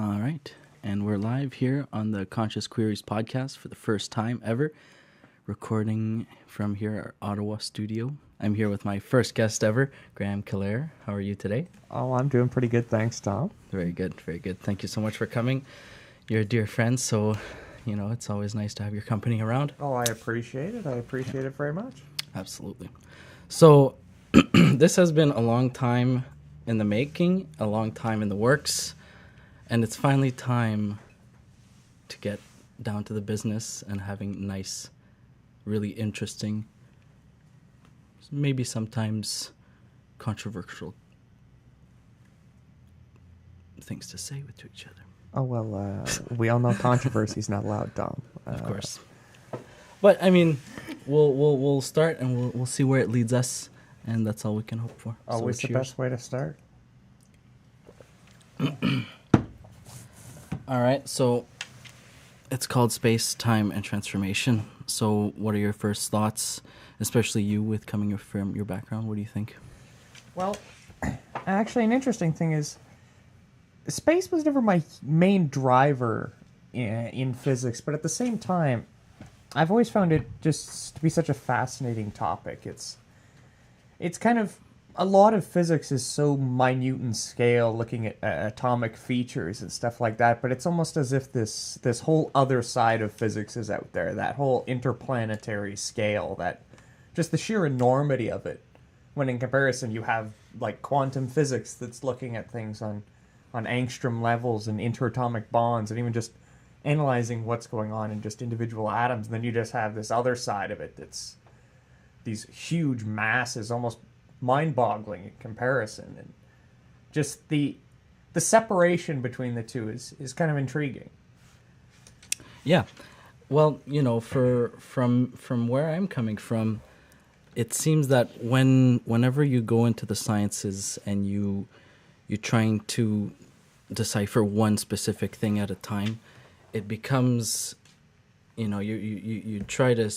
All right. And we're live here on the ConsciousQueries podcast for the first time ever, recording from here at our Ottawa studio. I'm here with my first guest ever, Graham Killaire. How are you today? Oh, I'm doing pretty good, thanks, Tom. Very good, very good. Thank you so much for coming. You're a dear friend, so, it's always nice to have your company around. Oh, I appreciate it. I appreciate it very much. Absolutely. So, this has been a long time in the making, a long time in the works. And it's finally time to get down to the business and having nice, really interesting, maybe sometimes controversial things to say to each other. Oh, well, we all know controversy's not allowed, Tom. Of course. But, we'll start and we'll see where it leads us, and that's all we can hope for. Always so the best way to start. All right, so it's called Space, Time, and Transformation. So what are your first thoughts, especially you with coming from your background? What do you think? Well, actually, an interesting thing is space was never my main driver in physics, but at the same time, I've always found it just to be such a fascinating topic. It's kind of... A lot of physics is so minute in scale, looking at atomic features and stuff like that, but it's almost as if this whole other side of physics is out there, that whole interplanetary scale, that just the sheer enormity of it. When in comparison you have like quantum physics that's looking at things on angstrom levels and interatomic bonds and even just analyzing what's going on in just individual atoms, and then you just have this other side of it that's these huge masses, almost mind-boggling in comparison, and just the separation between the two is kind of intriguing. Yeah, well, from where I'm coming from, it seems that whenever you go into the sciences and you're trying to decipher one specific thing at a time, it becomes, you try to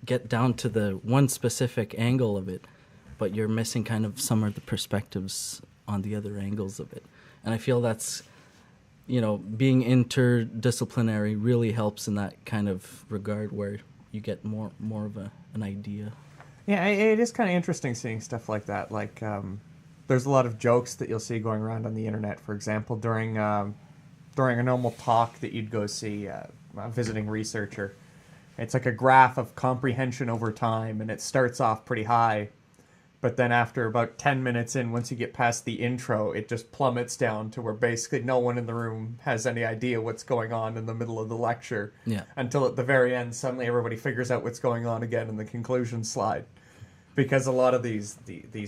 get down to the one specific angle of it, but you're missing kind of some of the perspectives on the other angles of it. And I feel that's, being interdisciplinary really helps in that kind of regard where you get more of an idea. Yeah, it is kind of interesting seeing stuff like that. Like, there's a lot of jokes that you'll see going around on the internet. For example, during a normal talk that you'd go see, a visiting researcher, it's like a graph of comprehension over time, and it starts off pretty high. But then after about 10 minutes in, once you get past the intro, it just plummets down to where basically no one in the room has any idea what's going on in the middle of the lecture. Yeah. Until at the very end, suddenly everybody figures out what's going on again in the conclusion slide. Because a lot of these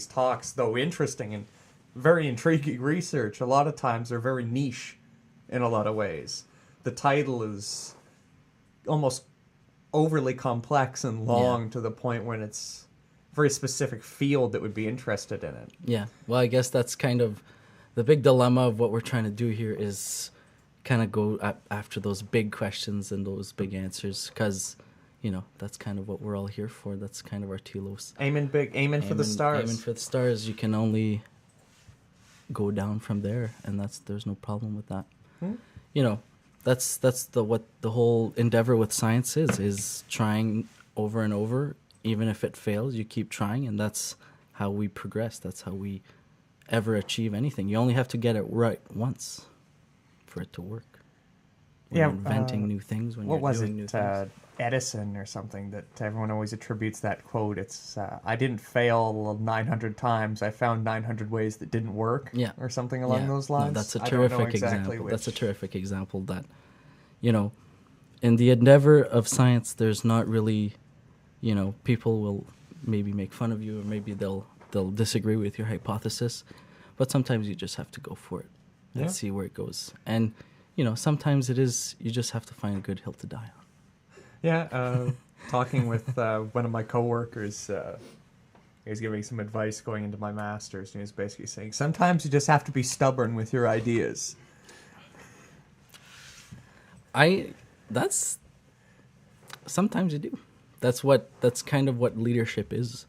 talks, though interesting and very intriguing research, a lot of times are very niche in a lot of ways. The title is almost overly complex and long to the point when it's very specific field that would be interested in it. Yeah. Well, I guess that's kind of the big dilemma of what we're trying to do here is kind of go after those big questions and those big answers, because, that's kind of what we're all here for. That's kind of our telos. Aiming big, aiming for the stars. Aiming for the stars. You can only go down from there, and there's no problem with that. That's what the whole endeavor with science is trying over and over. Even if it fails, you keep trying, and that's how we progress. That's how we ever achieve anything. You only have to get it right once for it to work. When you're inventing new things, when you're doing new things. Edison or something that everyone always attributes that quote. It's, I didn't fail 900 times. I found 900 ways that didn't work. Yeah. Or something along those lines. No, that's a terrific example. That's a terrific example that, in the endeavor of science, there's not really... people will maybe make fun of you, or maybe they'll disagree with your hypothesis, but sometimes you just have to go for it and see where it goes. And, sometimes you just have to find a good hill to die on. Yeah, talking with one of my coworkers, he was giving some advice going into my master's, and he was basically saying, sometimes you just have to be stubborn with your ideas. Sometimes you do. That's kind of what leadership is.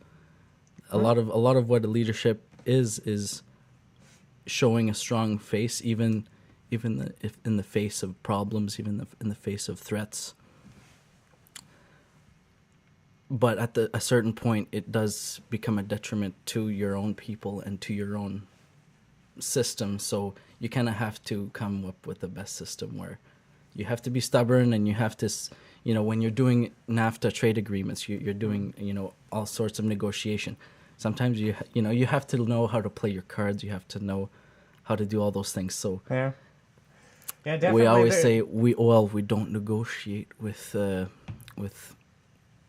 A lot of what leadership is showing a strong face, even if in the face of problems, even in the face of threats. But at a certain point, it does become a detriment to your own people and to your own system. So you kind of have to come up with the best system where you have to be stubborn, and you have to, when you're doing NAFTA trade agreements, you're doing, all sorts of negotiation. Sometimes you have to know how to play your cards. You have to know how to do all those things. So Yeah, definitely. we always say we don't negotiate with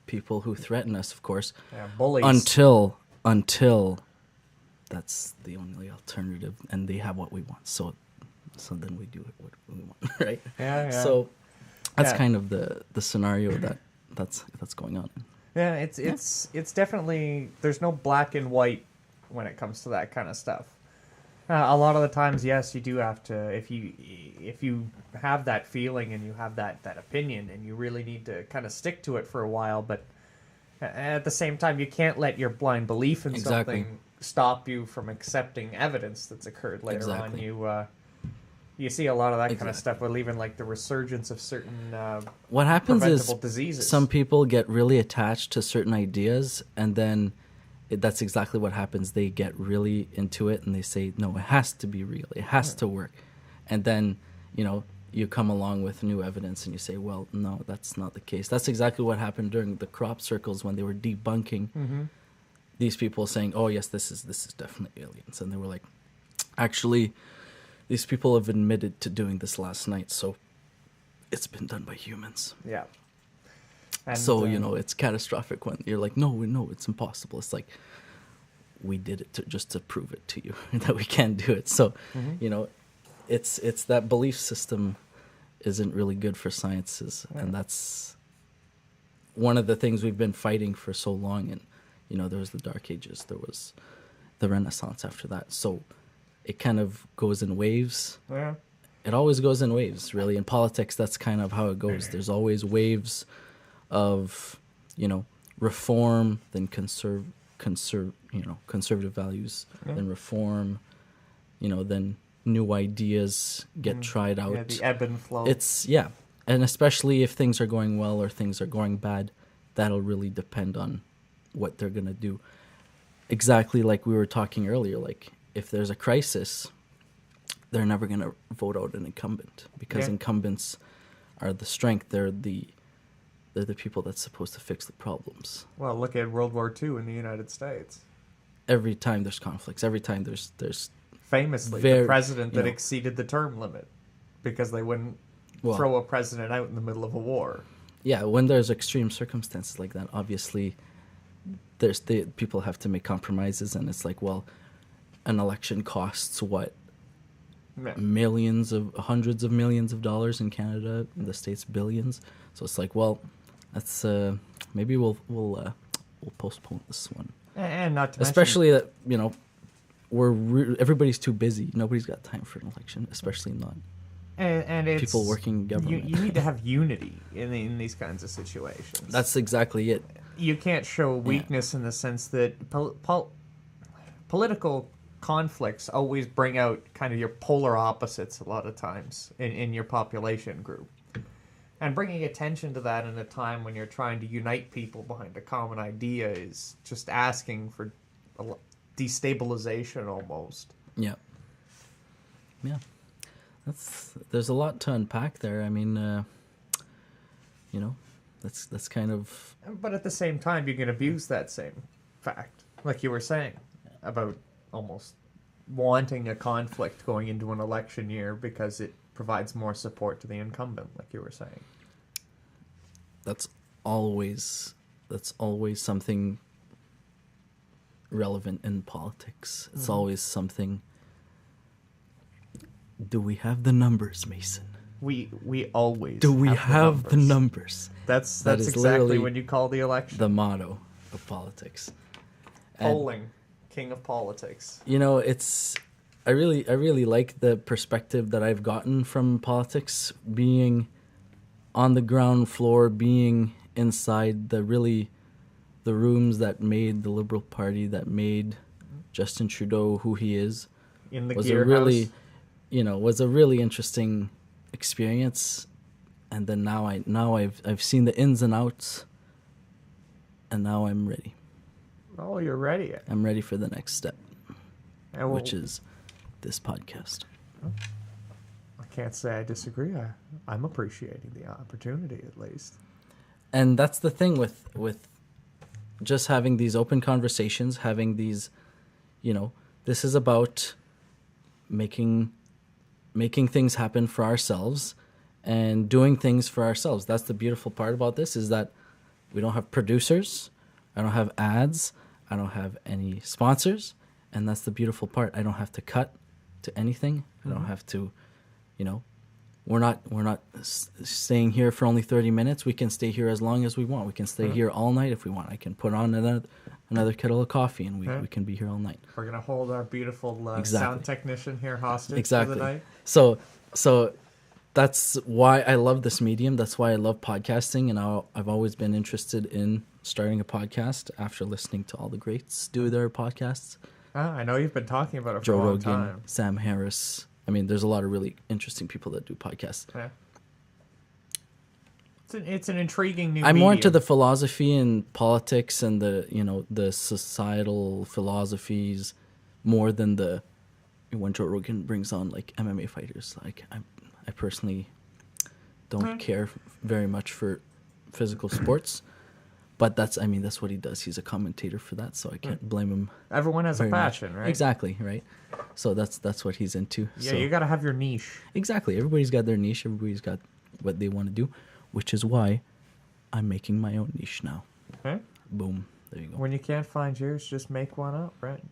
people who threaten us, of course. Yeah, bullies. Until that's the only alternative, and they have what we want. So then we do it what we want, right? Yeah. So that's kind of the scenario that's going on. Yeah, it's definitely, there's no black and white when it comes to that kind of stuff. A lot of the times, yes, you do have to, if you have that feeling and you have that opinion, and you really need to kind of stick to it for a while, but at the same time, you can't let your blind belief in something stop you from accepting evidence that's occurred later on. You see a lot of that kind of stuff with even like the resurgence of certain what happens is diseases. Some people get really attached to certain ideas, and then that's exactly what happens. They get really into it, and they say, no, it has to be real. It has to work. And then, you come along with new evidence, and you say, well, no, that's not the case. That's exactly what happened during the crop circles when they were debunking these people, saying, oh, yes, this is definitely aliens. And they were like, actually, these people have admitted to doing this last night, so it's been done by humans. Yeah. And, so, it's catastrophic when you're like, no, it's impossible. It's like, we did it just to prove it to you that we can do it. So, it's that belief system isn't really good for sciences. Yeah. And that's one of the things we've been fighting for so long. And, there was the Dark Ages, there was the Renaissance after that. So it kind of goes in waves. Yeah. It always goes in waves, really. In politics, that's kind of how it goes. There's always waves of, reform, then conservative values, then reform, then new ideas get tried out. Yeah, the ebb and flow. And especially if things are going well or things are going bad, that'll really depend on what they're going to do. Exactly like we were talking earlier, like if there's a crisis, they're never going to vote out an incumbent, because incumbents are the strength. They're the people that's supposed to fix the problems. Well, look at World War II in the United States. Every time there's conflicts, every time there's famously the president that exceeded the term limit because they wouldn't throw a president out in the middle of a war. Yeah, when there's extreme circumstances like that, obviously people have to make compromises, and it's like, well, an election costs what? Hundreds of millions of dollars in Canada, in the States billions. So it's like, well, that's maybe we'll postpone this one. And not to especially that everybody's too busy. Nobody's got time for an election, especially not and it's, people working in government. You need to have unity in these kinds of situations. That's exactly it. You can't show weakness in the sense that political conflicts always bring out kind of your polar opposites a lot of times in your population group. And bringing attention to that in a time when you're trying to unite people behind a common idea is just asking for destabilization almost. Yeah. Yeah. There's a lot to unpack there. I mean, that's kind of... But at the same time, you can abuse that same fact, like you were saying, about almost wanting a conflict going into an election year because it provides more support to the incumbent, like you were saying. That's always something relevant in politics. It's always something. Do we have the numbers, Mason? We always do. We have the numbers. That's exactly when you call the election. The motto of politics. Polling, king of politics. It's. I really like the perspective that I've gotten from politics, being on the ground floor, being inside the rooms that made the Liberal Party, that made Justin Trudeau who he is. In the gear house. was a really interesting experience. And then now I've seen the ins and outs, and now I'm ready. Oh, you're ready. I'm ready for the next step, And which is this podcast. I can't say I disagree. I'm appreciating the opportunity, at least. And that's the thing with just having these open conversations, having these, this is about making things happen for ourselves and doing things for ourselves. That's the beautiful part about this, is that we don't have producers, I don't have ads, I don't have any sponsors, and that's the beautiful part. I don't have to cut to anything. I don't have to, we're not staying here for only 30 minutes. We can stay here as long as we want. We can stay here all night if we want. I can put on another kettle of coffee, and we can be here all night. We're going to hold our beautiful sound technician here hostage for the night. So that's why I love this medium. That's why I love podcasting, and I've always been interested in starting a podcast after listening to all the greats do their podcasts. I know you've been talking about it for Joe a long Rogan, time. Sam Harris. I mean, there's a lot of really interesting people that do podcasts. Yeah. It's an intriguing new I'm more into medium. the philosophy and politics and the societal philosophies more than when Joe Rogan brings on like MMA fighters. Like I personally don't care very much for physical sports, but that's what he does. He's a commentator for that, so I can't blame him. Everyone has a passion, right? Exactly, right? So that's what he's into. Yeah, so, you got to have your niche. Exactly. Everybody's got their niche. Everybody's got what they want to do, which is why I'm making my own niche now. Okay. Boom. There you go. When you can't find yours, just make one up, right?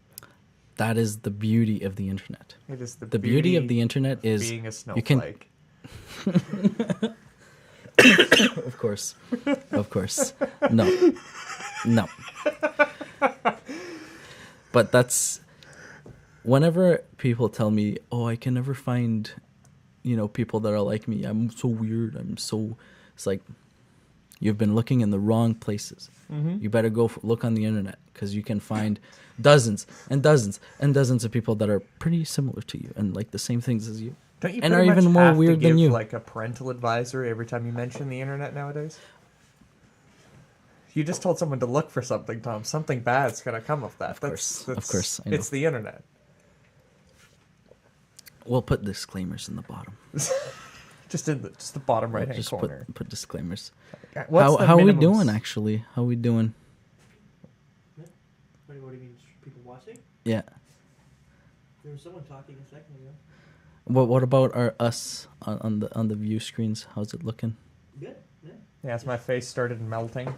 That is the beauty of the internet. It is The beauty of the internet is being a snowflake. Of course. No. But that's whenever people tell me, "Oh, I can never find, people that are like me. I'm so weird. It's like you've been looking in the wrong places. Mm-hmm. You better go look on the internet, because you can find dozens and dozens and dozens of people that are pretty similar to you and like the same things as you. Don't you and pretty are even much more have to weird than give, you. like a parental advisory every time you mention the internet nowadays? You just told someone to look for something, Tom. Something bad's gonna come of that. Of course. I know. It's the internet. We'll put disclaimers in the bottom. Just the bottom right hand corner. Put disclaimers. What's the How are we minimums? doing, actually? How are we doing? What do you mean? People watching? Yeah. There was someone talking a second ago. What about us on the view screens? How's it looking? Good. Yeah. Yeah, as my face started melting. Yeah.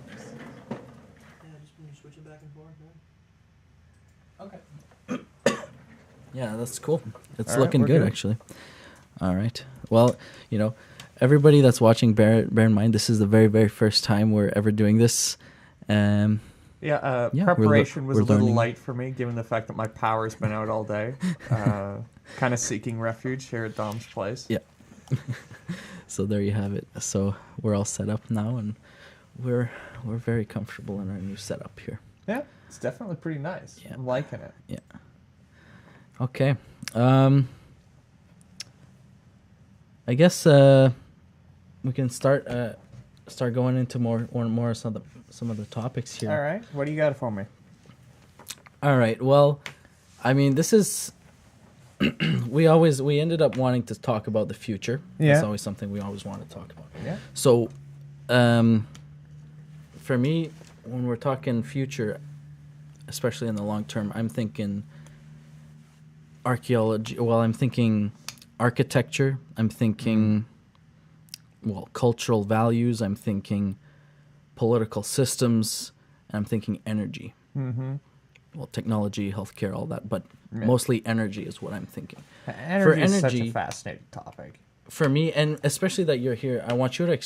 Just when you're switching back and forth. Yeah. Okay. Yeah, that's cool. It's All right, looking we're good, good. actually. All right. Well, everybody that's watching, bear in mind, this is the very, very first time we're ever doing this. Yeah, Yeah, preparation was we're a little learning. light for me, given the fact that my power's been out all day. Kind of seeking refuge here at Dom's place. Yeah. So there you have it. So we're all set up now, and we're very comfortable in our new setup here. Yeah, it's definitely pretty nice. Yeah. I'm liking it. Yeah. Okay. I guess we can start going into more some of the topics here. All right, what do you got for me? All right. Well, I mean, this is we ended up wanting to talk about the future. Yeah. It's always something we always want to talk about. Yeah. So, for me, when we're talking future, especially in the long term, I'm thinking archaeology. Well, I'm thinking architecture. I'm thinking, cultural values. I'm thinking political systems. And I'm thinking energy. Mm-hmm. Well, technology, healthcare, all that, but Yeah. mostly energy is what I'm thinking. Energy is such a fascinating topic. For me, and especially that you're here, I want you to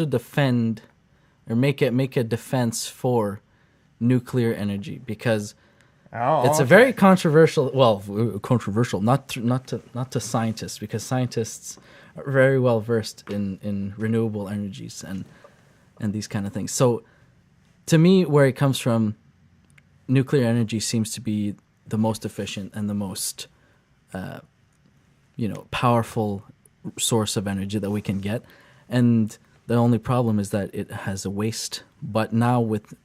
defend or make a defense for nuclear energy, because it's a very controversial. Well, controversial, not to scientists, because scientists are very well versed in renewable energies and these kind of things. So, to me, where it comes from, nuclear energy seems to be the most efficient and the most powerful source of energy that we can get. And the only problem is that it has a waste. But now with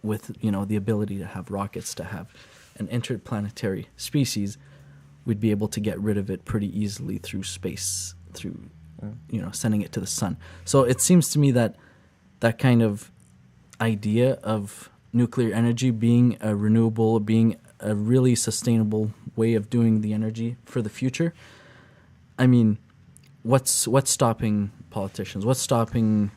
the ability to have rockets, to have an interplanetary species, we'd be able to get rid of it pretty easily through space, through sending it to the sun. So it seems to me that that kind of idea of nuclear energy being a renewable, being a really sustainable way of doing the energy for the future. I mean, what's stopping politicians? What's stopping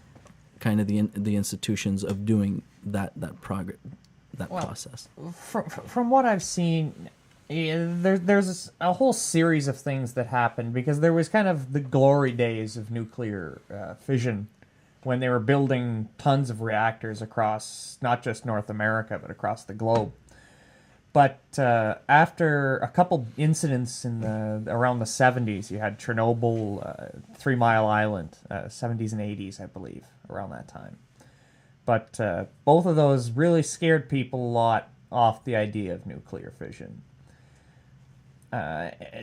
kind of the institutions of doing that process? From what I've seen, there's a whole series of things that happened because there was kind of the glory days of nuclear fission when they were building tons of reactors across not just North America but across the globe. But after a couple incidents around the 70s, you had Chernobyl, 3 Mile Island, 70s and 80s, I believe, around that time. But both of those really scared people a lot off the idea of nuclear fission.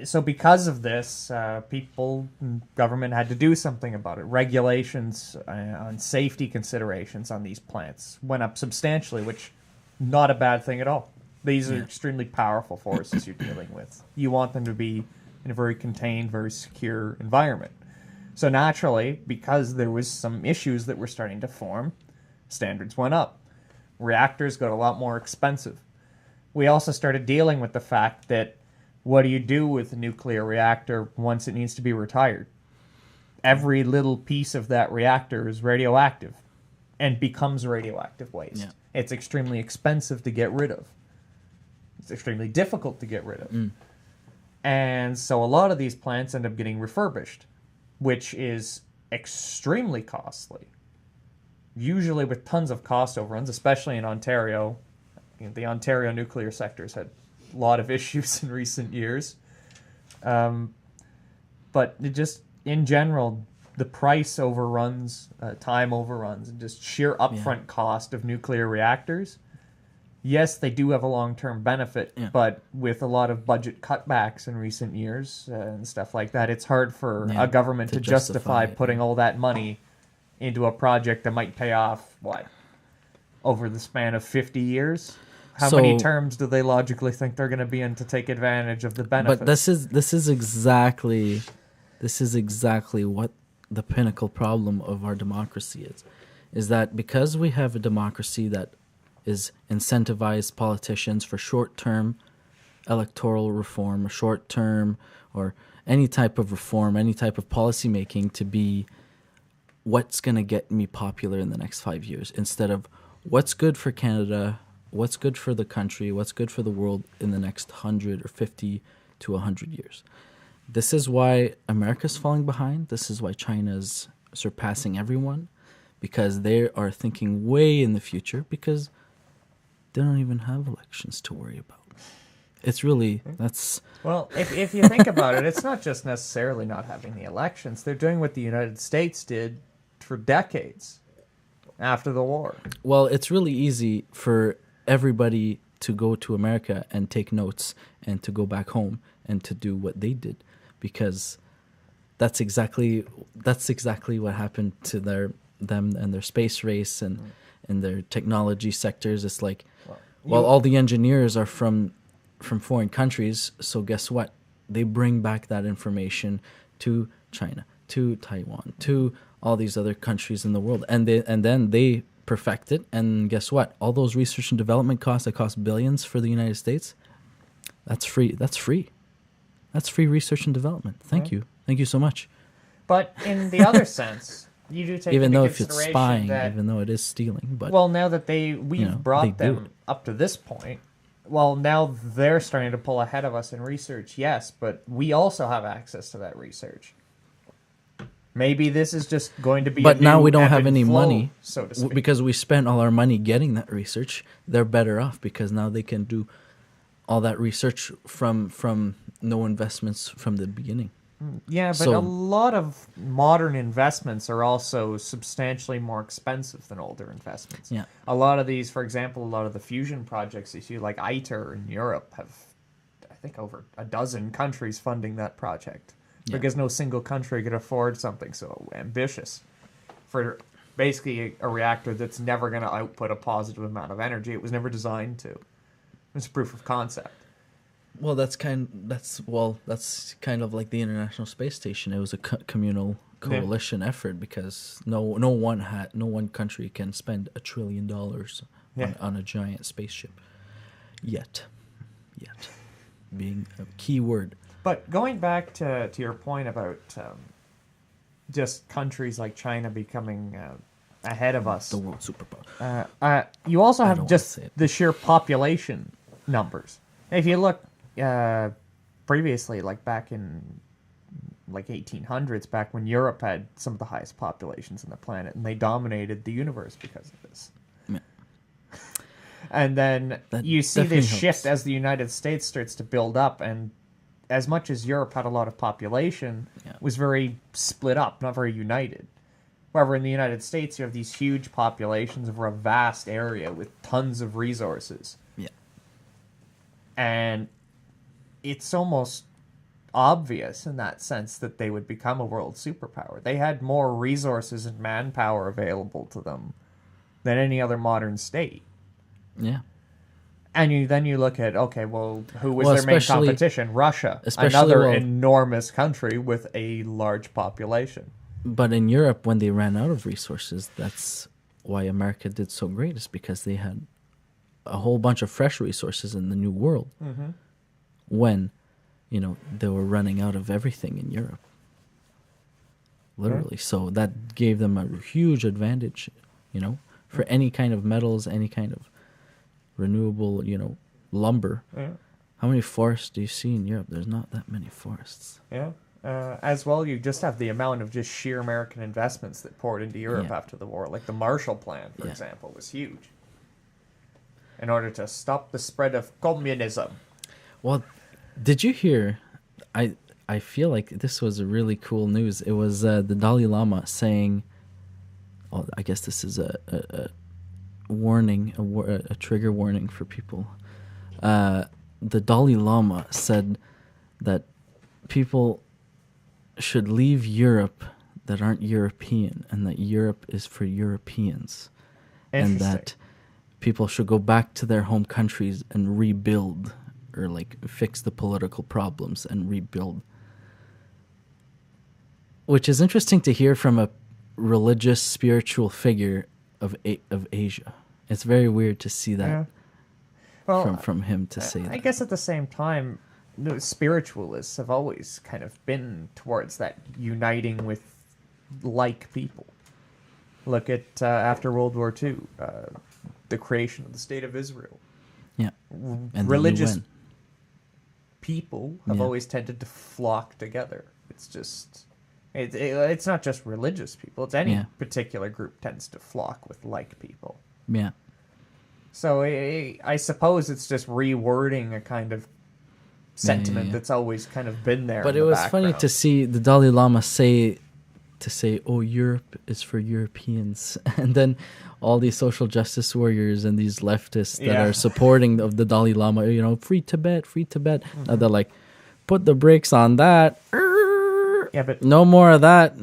So because of this, people and government had to do something about it. Regulations on safety considerations on these plants went up substantially, which not a bad thing at all. These are extremely powerful forces you're dealing with. You want them to be in a very contained, very secure environment. So naturally, because there was some issues that were starting to form, standards went up. Reactors got a lot more expensive. We also started dealing with the fact that what do you do with a nuclear reactor once it needs to be retired? Every little piece of that reactor is radioactive and becomes radioactive waste. Yeah. It's extremely expensive to get rid of. It's extremely difficult to get rid of. And so a lot of these plants end up getting refurbished, which is extremely costly, usually with tons of cost overruns, especially in Ontario. The Ontario nuclear sector's had a lot of issues in recent years. But it just, in general, the price overruns, time overruns, and just sheer upfront cost of nuclear reactors. Yes, they do have a long-term benefit, but with a lot of budget cutbacks in recent years and stuff like that, it's hard for a government to justify putting all that money into a project that might pay off, over the span of 50 years? How many terms do they logically think they're going to be in to take advantage of the benefits? But this is exactly what the pinnacle problem of our democracy is that because we have a democracy that is incentivized politicians for short-term electoral reform, short-term or any type of reform, any type of policy making to be what's going to get me popular in the next 5 years instead of what's good for Canada, what's good for the country, what's good for the world in the next 100 or 50 to 100 years. This is why America's falling behind. This is why China's surpassing everyone, because they are thinking way in the future, because they don't even have elections to worry about. It's really, that's... Well, if you think about it, it's not just necessarily not having the elections. They're doing what the United States did for decades after the war. Well, it's really easy for everybody to go to America and take notes and to go back home and to do what they did, because that's exactly what happened to them and their space race and their technology sectors. It's like, all the engineers are from foreign countries, so guess what? They bring back that information to China, to Taiwan, to all these other countries in the world, and then they perfect it. And guess what? All those research and development costs that cost billions for the United States, that's free. That's free research and development. Thank you so much. But in the other sense, you do take even into though if it's consideration spying, that, even though it is stealing. But now that we've brought them up to this point, now they're starting to pull ahead of us in research, yes, but we also have access to that research. Maybe this is just going to be But a now new we don't ebb have and any flow, money, so to speak. because we spent all our money getting that research. They're better off because now they can do all that research from no investments from the beginning. Yeah, but a lot of modern investments are also substantially more expensive than older investments. Yeah. A lot of these, for example, a lot of the fusion projects you see, like ITER in Europe, have think over a dozen countries funding that project Yeah. because no single country could afford something so ambitious for basically a reactor that's never going to output a positive amount of energy. It was never designed to. It's proof of concept. Well, that's kind of like the International Space Station. It was a communal coalition effort because no one country can spend $1 trillion on a giant spaceship yet being a key word. But going back to your point about just countries like China becoming ahead of us, The world superpower. you also I have don't wanna just say it. the sheer population numbers. If you look previously, like back in like 1800s, back when Europe had some of the highest populations on the planet, and they dominated the universe because of this. Yeah. And then That you see definitely this shift helps. as the United States starts to build up, and as much as Europe had a lot of population, Yeah. was very split up, not very united. However, in the United States, you have these huge populations over a vast area with tons of resources. Yeah. And it's almost obvious in that sense that they would become a world superpower. They had more resources and manpower available to them than any other modern state. Yeah. And then you look at, okay, well, who was Well, their main especially- competition? Russia, especially, another well- enormous country with a large population. But in Europe, when they ran out of resources, that's why America did so great, is because they had a whole bunch of fresh resources in the New World. Mm-hmm. When, they were running out of everything in Europe. Literally. So that gave them a huge advantage, for any kind of metals, any kind of renewable, lumber. Yeah. How many forests do you see in Europe? There's not that many forests. Yeah. As well, you just have the amount of just sheer American investments that poured into Europe Yeah. after the war. Like the Marshall Plan, for Yeah. example, was huge. In order to stop the spread of communism. Well, did you hear? I feel like this was a really cool news. It was the Dalai Lama saying, "Oh, I guess this is a warning, a trigger warning for people." The Dalai Lama said that people should leave Europe that aren't European, and that Europe is for Europeans, and that people should go back to their home countries and rebuild, or like fix the political problems and rebuild. Which is interesting to hear from a religious, spiritual figure of Asia. It's very weird to see that Yeah. Well, from him to say I that. guess at the same time, the spiritualists have always kind of been towards that uniting with like people. Look at after World War II, the creation of the State of Israel. Yeah. And Religious the UN. people have Yeah. always tended to flock together. It's just, it's not just religious people. It's any Yeah. particular group tends to flock with like people. Yeah. So I suppose it's just rewording a kind of sentiment yeah. that's always kind of been there. But in it the was funny to background. see the Dalai Lama say, "Oh, Europe is for Europeans," and then all these social justice warriors and these leftists that Yeah. are supporting of the Dalai Lama, free Tibet, free Tibet. Now they're like, put the brakes on that. Yeah, but No more of that.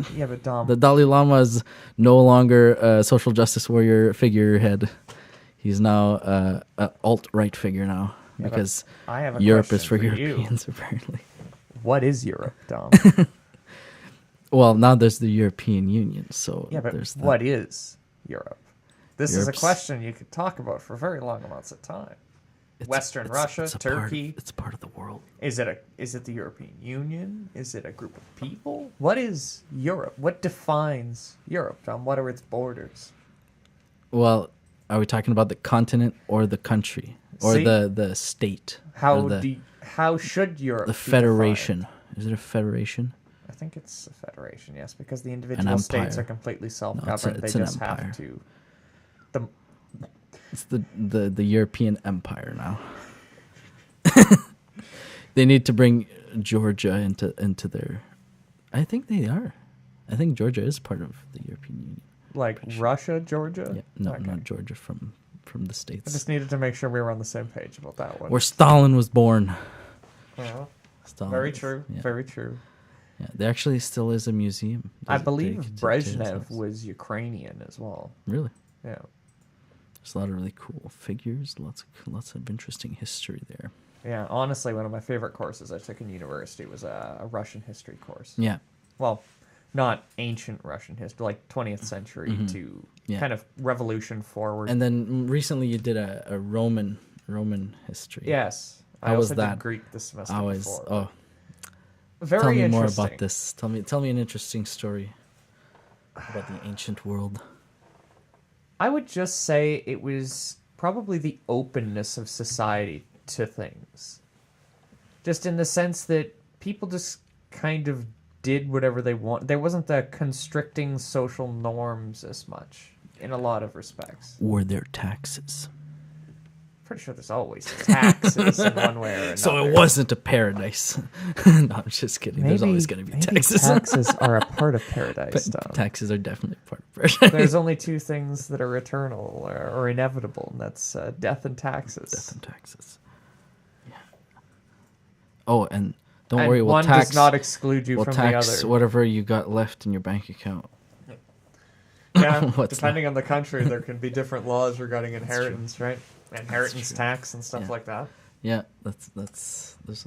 Dom, The Dalai Lama is no longer a social justice warrior figurehead. He's now an alt-right figure now, Yeah, but because I have a Europe is question for for you. Europeans, apparently. what is Europe, Dom? Well, now there's the European Union, so Yeah, but there's that. what is Europe? This is a Europe's- question you could talk about for very long amounts of time. Western Russia, a Turkey. it's part of the world. Is it the European Union? Is it a group of people? What is Europe? What defines Europe, Dom? What are its borders? Well, are we talking about the continent or the country or See? the state? How or the how should Europe the be federation? defined? Is it a federation? I think it's a federation, yes, because the individual states empire. are completely it's self-governed. it's They an just empire. have to. The It's the European Empire now. They need to bring Georgia into their. I think they are. I think Georgia is part of the European Union. like Russia, Georgia. Yeah, no, Okay. not Georgia from the I States. just needed to make sure we were on the same page about that one. Where Stalin was born. Yeah. Stalin Very is- true. Yeah. Very true. Yeah, there actually still is a museum. I Does it believe take to his Brezhnev house. was Ukrainian as well. Really. Yeah. There's a lot of really cool figures. Lots of interesting history there. Yeah, honestly, one of my favorite courses I took in university was a Russian history course. Yeah. Well, not ancient Russian history, like 20th century to Mm-hmm. Yeah. kind of revolution forward. And then recently you did a Roman history. yes. I How was also that? did Greek this semester I was. before. Oh, Very tell me interesting. more about this. Tell me an interesting story about the ancient world. I would just say it was probably the openness of society to things. Just in the sense that people just kind of did whatever they want. There wasn't the constricting social norms as much in a lot of respects. Were there taxes? Pretty sure there's always taxes in one way or another. So it wasn't a paradise. No, I'm just kidding. There's always going to be taxes. Taxes are a part of paradise, But Tom. taxes are definitely part of paradise. There's only two things that are eternal or inevitable, and that's death and taxes. Death and taxes. Yeah. Oh, and don't And worry. We'll one tax. does not exclude you we'll from tax the other. whatever you got left in your bank account. Yeah, What's depending on the country, there can be different laws regarding inheritance, right? Inheritance true. tax and stuff Yeah. like that. Yeah, that's there's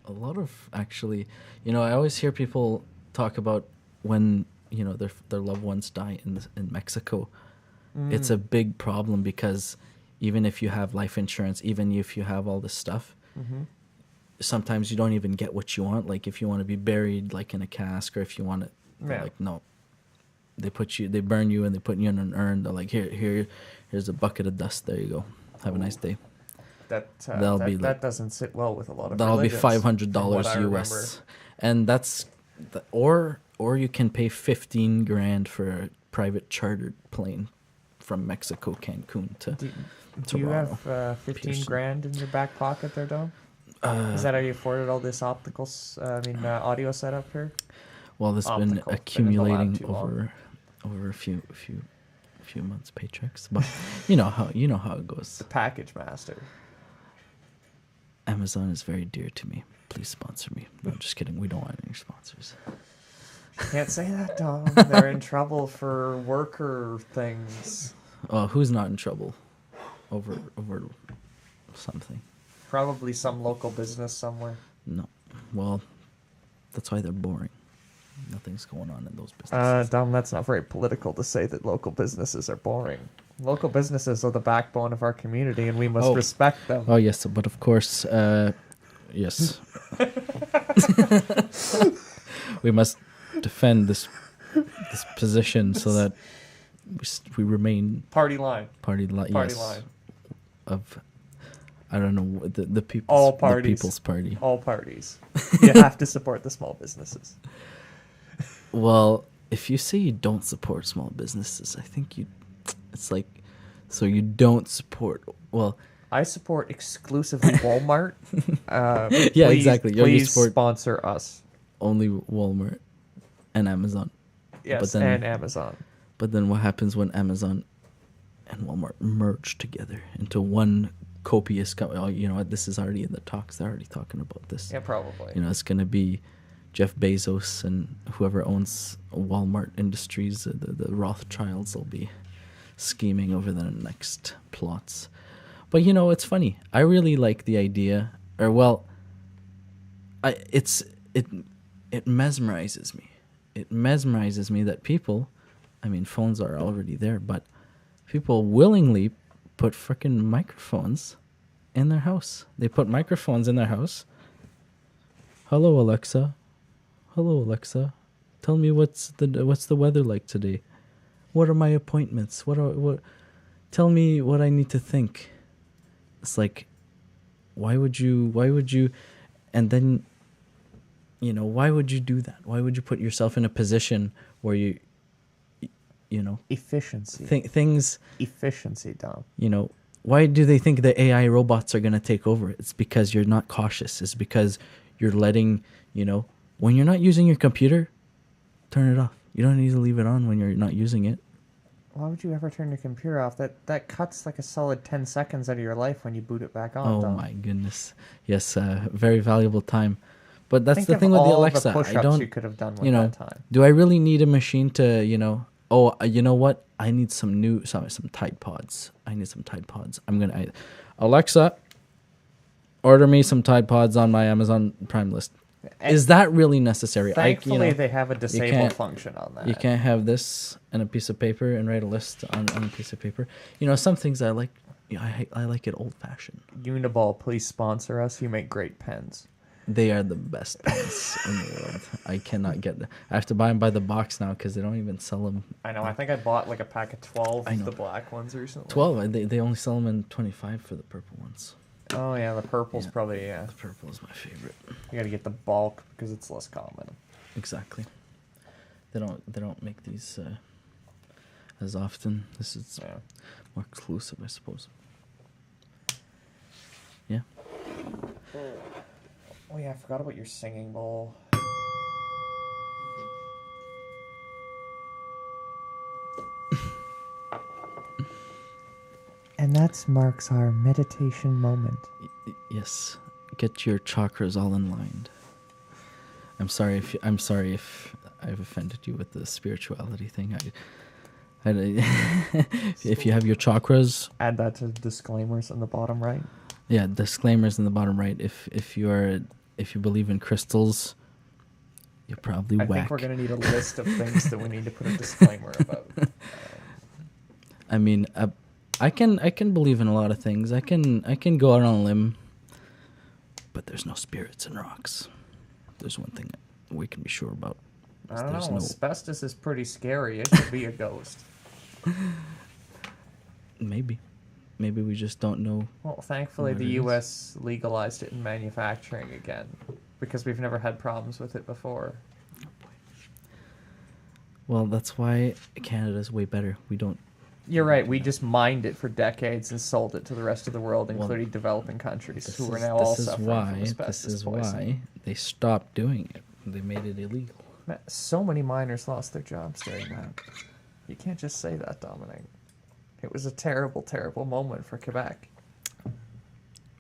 a lot of actually. I always hear people talk about when their loved ones die in Mexico. It's a big problem because even if you have life insurance, even if you have all this stuff, sometimes you don't even get what you want. Like if you want to be buried like in a cask, or if you want it, they're Yeah. like no. They burn you and they put you in an urn. They're like, here's a bucket of dust. There you go. Have a nice day. That doesn't sit well with a lot of That'll be religions, $500 from what I US, and that's or you can pay $15,000 for a private chartered plane from Mexico, Cancun to. Do you Toronto, have 15 Pearson. grand in your back pocket there, Dom? Is that how you afforded all this audio setup here? Well, this has been Optical. Been in the lab accumulating too long. over a few months' paychecks, but you know how it goes. The package master. Amazon is very dear to me. Please sponsor me. No, I'm just kidding. We don't want any sponsors. Can't say that, Dom. They're in trouble for worker things. Oh, who's not in trouble over something? Probably some local business somewhere. No. Well, that's why they're boring. Nothing's going on in those businesses. Dom, that's not very political to say that local businesses are boring. Local businesses are the backbone of our community, and we must respect them. Oh yes, but of course, yes. We must defend this position so that we remain Party line. party line of I don't know the people's All parties. the people's party. All parties. You have to support the small businesses. Well, if you say you don't support small businesses, I think it's like so you don't support. Well, I support exclusively Walmart. Yeah, please, exactly. You Please support- sponsor us. only Walmart and Amazon. Yes, But then- and Amazon. But then what happens when Amazon and Walmart merge together into one copious company? Oh, you know what? This is already in the talks. They're already talking about this. Yeah, probably. It's going to be Jeff Bezos and whoever owns Walmart Industries, the Rothschilds, will be scheming over the next plots. But it's funny. I really like the idea, or well, it mesmerizes me. It mesmerizes me that people, I mean, phones are already there, but people willingly put frickin' microphones in their house. They put microphones in their house. Hello, Alexa. Hello, Alexa. Tell me what's the weather like today. What are my appointments? Tell me what I need to think. It's like, why would you, and then, why would you do that? Why would you put yourself in a position where Efficiency. things, Efficiency, Dom. why do they think the AI robots are going to take over? It's because you're not cautious. It's because you're letting, when you're not using your computer, turn it off. You don't need to leave it on when you're not using it. Why would you ever turn your computer off? That cuts like a solid 10 seconds out of your life when you boot it back on. Oh Dom. my goodness. Yes, very valuable time. But that's Think the of thing with the all Alexa. the push-ups I don't, you could have done with you know, that time. do I really need a machine to, oh, you know what? I need some Tide Pods. I need some Tide Pods. Alexa, order me some Tide Pods on my Amazon Prime list. Is that really necessary? Thankfully, they have a disable can't- function on that. You can't have this and a piece of paper and write a list on a piece of paper. Some things I like. I like it old fashioned. Uniball, please sponsor us. You make great pens. They are the best pens in the world. I cannot get them. I have to buy them by the box now because they don't even sell them. I know. I think I bought like a pack of 12 I of know. the black ones recently. 12. They only sell them in 25 for the purple ones. Oh yeah, the purple's Yeah. probably The purple is my favorite. You got to get the bulk because it's less common. Exactly. They don't make these as often. This is Yeah. more exclusive, I suppose. Yeah. Oh yeah, I forgot about your singing bowl. And that marks our meditation moment. Yes. Get your chakras all in line. I'm sorry if I've offended you with the spirituality thing. If you have your chakras, Add that to disclaimers on the bottom right. yeah, disclaimers in the bottom right. If you believe in crystals, you're probably I whack. think we're gonna need a list of things that we need to put a disclaimer about. I mean, I can believe in a lot of things. I can go out on a limb, but there's no spirits in rocks. There's one thing that we can be sure about. I don't There's know. no- Asbestos is pretty scary. It could be a ghost. Maybe we just don't know. Well, thankfully, What the it is. U.S. legalized it in manufacturing again because we've never had problems with it before. Well, that's why Canada's way better. We don't. You're right. We just mined it for decades and sold it to the rest of the world, Well, including developing countries, This who are is, now all this is suffering why. from asbestos This is poisoning. why they stopped doing it. They made it illegal. Man, so many miners lost their jobs during that. You can't just say that, Dominic. It was a terrible, terrible moment for Quebec.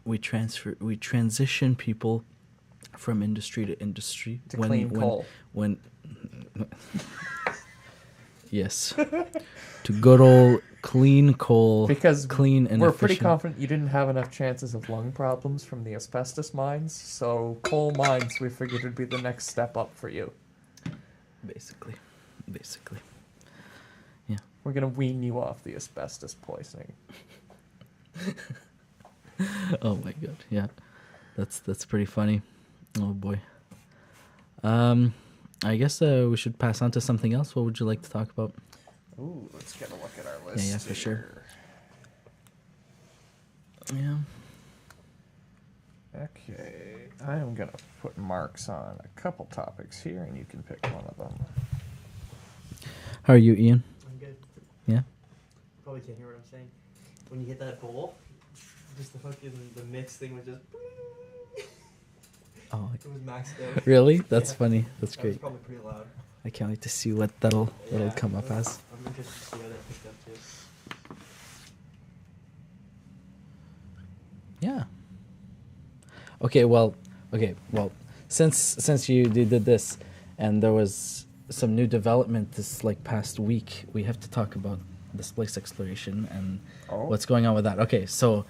We transition people from industry to industry To clean coal. When yes, to good old clean coal, Because clean and we're pretty efficient. confident you didn't have enough chances of lung problems from the asbestos mines, so coal mines we figured would be the next step up for you. Basically. We're gonna wean you off the asbestos poisoning. Oh my god, yeah, that's pretty funny. Oh boy. I guess we should pass on to something else. What would you like to talk about? Ooh, let's get a look at our list. Yeah, for sure. here. Yeah. Okay, I am gonna put marks on a couple topics here, and you can pick one of them. How are you, Ian? I'm good. Yeah. Probably can't hear what I'm saying. When you hit that bowl, just the fucking the mix thing was just. Oh, It was maxed out. really? That's Yeah. funny. That's That was great. probably pretty loud. I can't wait to see what that'll Yeah, come up as. I'm interested to see how that picked up too. Yeah. Okay. Well. Since you did this, and there was some new development this past week, we have to talk about the space exploration and Oh. what's going on with that. Okay, so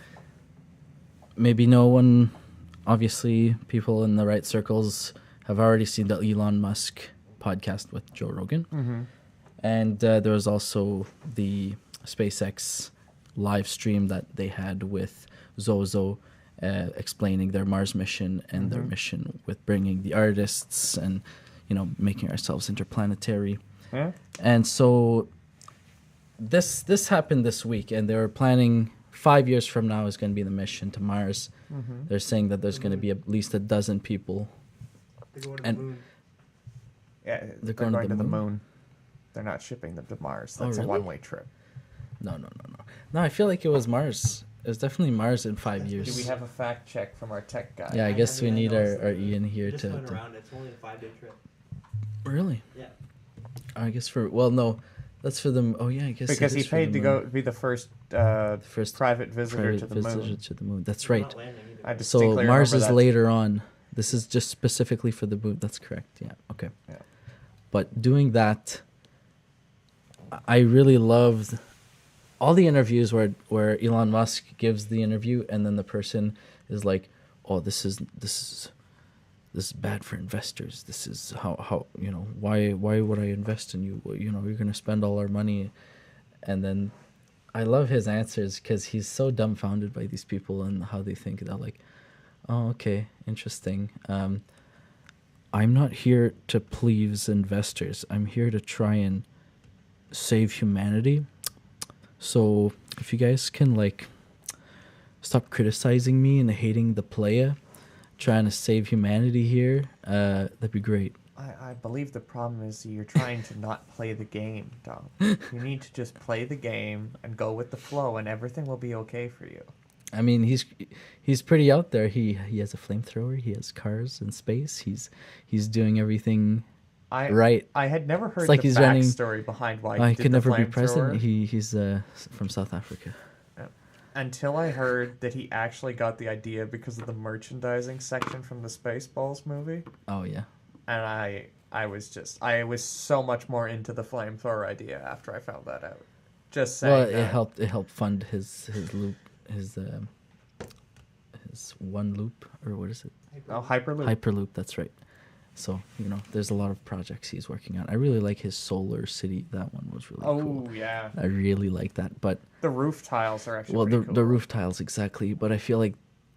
maybe no one, obviously, people in the right circles have already seen the Elon Musk podcast with Joe Rogan, Mm-hmm. and there was also the SpaceX live stream that they had with Zozo. Explaining their Mars mission and their mission with bringing the artists and, making ourselves interplanetary. Yeah. And so this happened this week, and they were planning 5 years from now is going to be the mission to Mars. Mm-hmm. They're saying that there's going to be at least a dozen people. They're going to And- the moon. Yeah, They're going to the moon? They're not shipping them to Mars. Oh, That's really? a one-way trip. No. No, I feel like it was Mars. It was definitely Mars in 5 Do years. we have a fact check from our tech guy? Yeah, I guess we mean, need know our it's- Ian here just to. going around. It's only a 5-day trip. Really? Yeah. I guess no, That's for them. Oh yeah, I guess Because it he is for the paid to moon. be the first, First private visitor private to the visitor moon. to the moon. That's We're right. not landing either. I So distinctly Mars remember is that. later on. This is just specifically for the moon. That's correct. Yeah. Okay. Yeah. But doing that, I really loved all the interviews where Elon Musk gives the interview, and then the person is like, "Oh, this is bad for investors. This is how why would I invest in you? Well, you're gonna spend all our money." And then I love his answers because he's so dumbfounded by these people and how they think. They're like, "Oh, okay, interesting. I'm not here to please investors. I'm here to try and save humanity. So if you guys can stop criticizing me and hating the playa, trying to save humanity here, that'd be great." I believe the problem is you're trying to not play the game, Dom. You need to just play the game and go with the flow, and everything will be okay for you. I mean, he's pretty out there. He has a flamethrower. He has cars in space. He's doing everything right. I had never heard like the he's running- backstory behind why He he could did the never be president. flamethrower. He's from South Africa. Until I heard that he actually got the idea because of the merchandising section from the Spaceballs movie. Oh yeah. And I was so much more into the flamethrower idea after I found that out. Just saying. Well, that. it helped fund his loop, his one loop, or what is it? Oh, Hyperloop. Hyperloop. That's right. So there's a lot of projects he's working on. I really like his solar city. That one was really cool. Oh yeah. I really like that. But The roof tiles are actually well, pretty cool. the roof tiles exactly. But I feel like,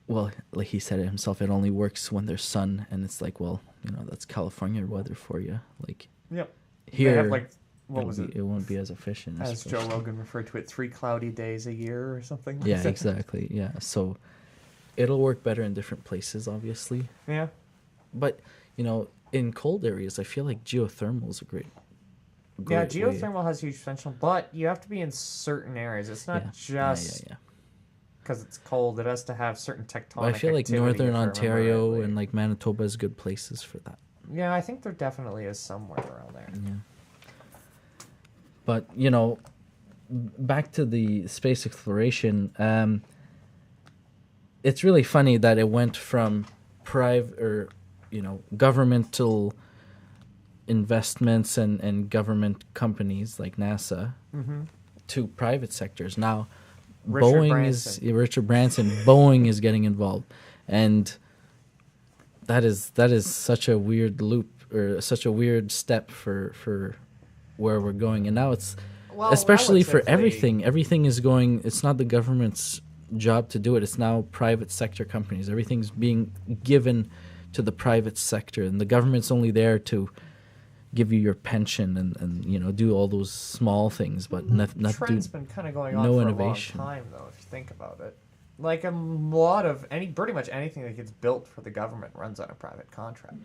well, like he said it himself, it only works when there's sun, and it's like, well, that's California weather for you. Like Yep. here, They have what was it? It won't be as efficient. As Joe Rogan referred to it, 3 cloudy days a year or something. Like Yeah, that. exactly. Yeah, so it'll work better in different places, obviously. Yeah. But in cold areas, I feel like geothermal is a great Yeah, way. geothermal has huge potential, but you have to be in certain areas. It's not just Yeah. because it's cold. It has to have certain tectonic But I feel like activity, northern if I remember Ontario rightly. and Manitoba is good places for that. Yeah, I think there definitely is somewhere around there. Yeah. But back to the space exploration. It's really funny that it went from private or governmental investments and government companies like NASA to private sectors. Now, Richard Branson, Boeing is getting involved, and that is such a weird loop or such a weird step for where we're going. And now it's especially for everything. Everything is going. It's not the government's job to do it. It's now private sector companies. Everything's being given to the private sector, and the government's only there to give you your pension and do all those small things, but not Trend's do been kind of going on no for innovation. a long time, though, if you think about it. Like a lot of pretty much anything that gets built for the government runs on a private contract.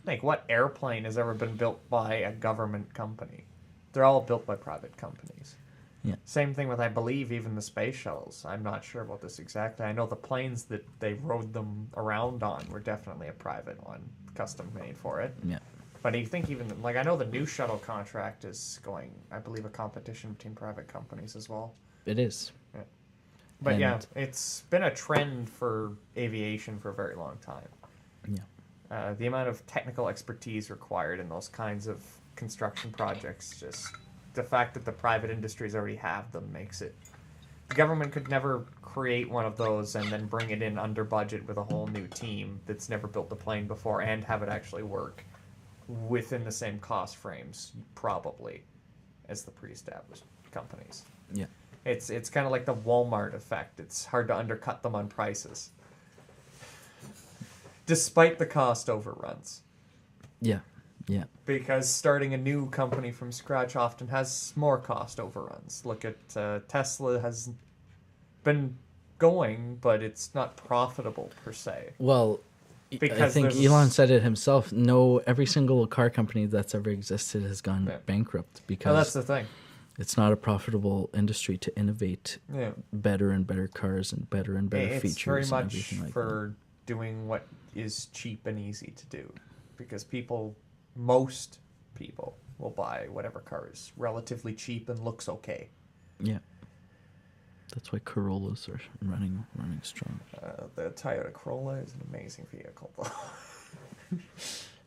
Like, what airplane has ever been built by a government company? They're all built by private companies. Yeah. Same thing with, I believe, even the space shuttles. I'm not sure about this exactly. I know the planes that they rode them around on were definitely a private one, custom made for it. Yeah. But you think even, I know the new shuttle contract is going, I believe, a competition between private companies as well. It is. Yeah. But And- yeah, it's been a trend for aviation for a very long time. Yeah. The amount of technical expertise required in those kinds of construction projects, just the fact that the private industries already have them makes it. The government could never create one of those and then bring it in under budget with a whole new team that's never built a plane before and have it actually work within the same cost frames, probably, as the pre-established companies. Yeah. It's kind of like the Walmart effect. It's hard to undercut them on prices, despite the cost overruns. Yeah. Yeah. Because starting a new company from scratch often has more cost overruns. Look at Tesla has been going, but it's not profitable per se. Well, I Because think there's Elon said it himself. No, every single car company that's ever existed has gone Yeah. bankrupt Oh, because that's the thing. it's not a profitable industry to innovate Yeah. better and better cars and better It's features very and much everything like that. for doing what is cheap and easy to do. Because most people, we'll buy whatever car is relatively cheap and looks okay. Yeah. That's why Corollas are running strong. The Toyota Corolla is an amazing vehicle, though.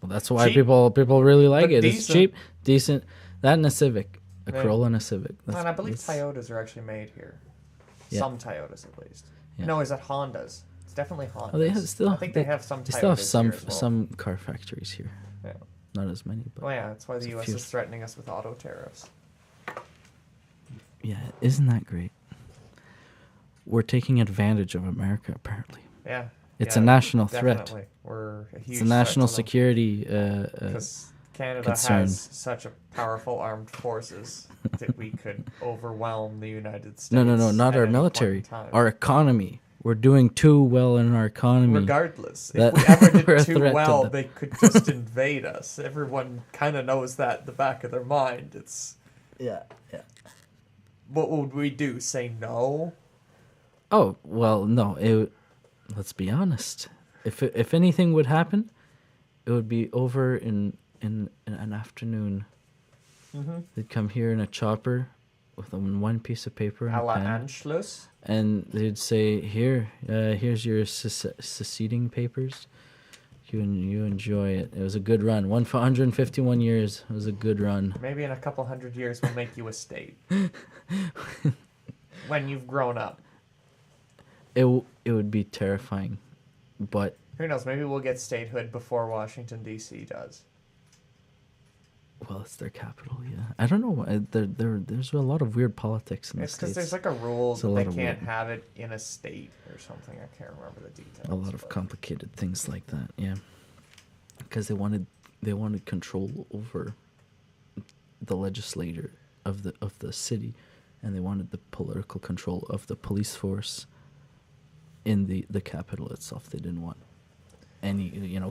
Well, that's why Cheap, people really like but it. decent. It's cheap, decent. That and a Civic. A Yeah. Corolla and a Civic. And I believe Toyotas are actually made here. Yeah. Some Toyotas, at least. Yeah. No, is that Hondas? It's definitely Hondas. Oh, they have still. I think they have some Toyotas They still have some here as well. some car factories here. Yeah. Not as many, but Well, yeah, that's why the There's a U.S. few. is threatening us with auto tariffs. yeah, isn't that great? We're taking advantage of America, apparently. Yeah. It's yeah, a national threat. definitely. We're a huge It's a national threat to them. security. Because Canada concern. has such a powerful armed forces that we could overwhelm the United States. No, not at our any point military. in time. Our economy. We're doing too well in our economy. Regardless, That- if we ever we're a did too threat to well, them. they could just invade us. Everyone kind of knows that in the back of their mind. It's Yeah. what would we do? Say no? Oh well, no. Let's be honest. If anything would happen, it would be over in an afternoon. Mm-hmm. They'd come here in a chopper with one piece of paper and A a la pen, Anschluss. and they'd say, here's your seceding papers. You enjoy it. It was a good run. 151 years. It was a good run. Maybe in a couple hundred years we'll make you a state. When you've grown up. It would be terrifying, but Who knows? Maybe we'll get statehood before Washington, D.C. does. well, it's their capital. Yeah, I don't know. There's a lot of weird politics in the It's because states. there's like a rule It's a that lot they of can't weird- have it in a state or something. I can't remember the details. A lot of but- complicated things like that. Yeah, because they wanted control over the legislator of the city, and they wanted the political control of the police force in the capital itself. They didn't want any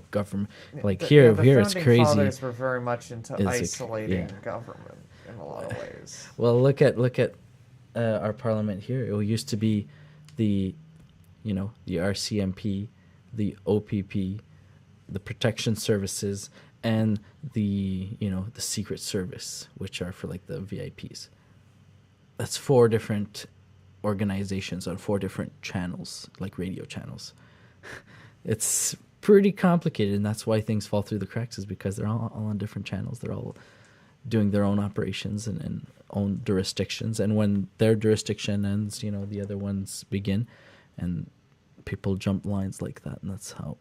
government like The- here. the Here it's founding crazy. fathers were very much into Is it- isolating yeah. government in a lot of ways. Well, look at our parliament here. It used to be the RCMP, the OPP, the Protection Services, and the Secret Service, which are for like the VIPs. That's 4 different organizations on 4 different channels, like radio channels. It's pretty complicated, and that's why things fall through the cracks, is because they're all on different channels. They're all doing their own operations and own jurisdictions, and when their jurisdiction ends, the other ones begin, and people jump lines like that, and that's how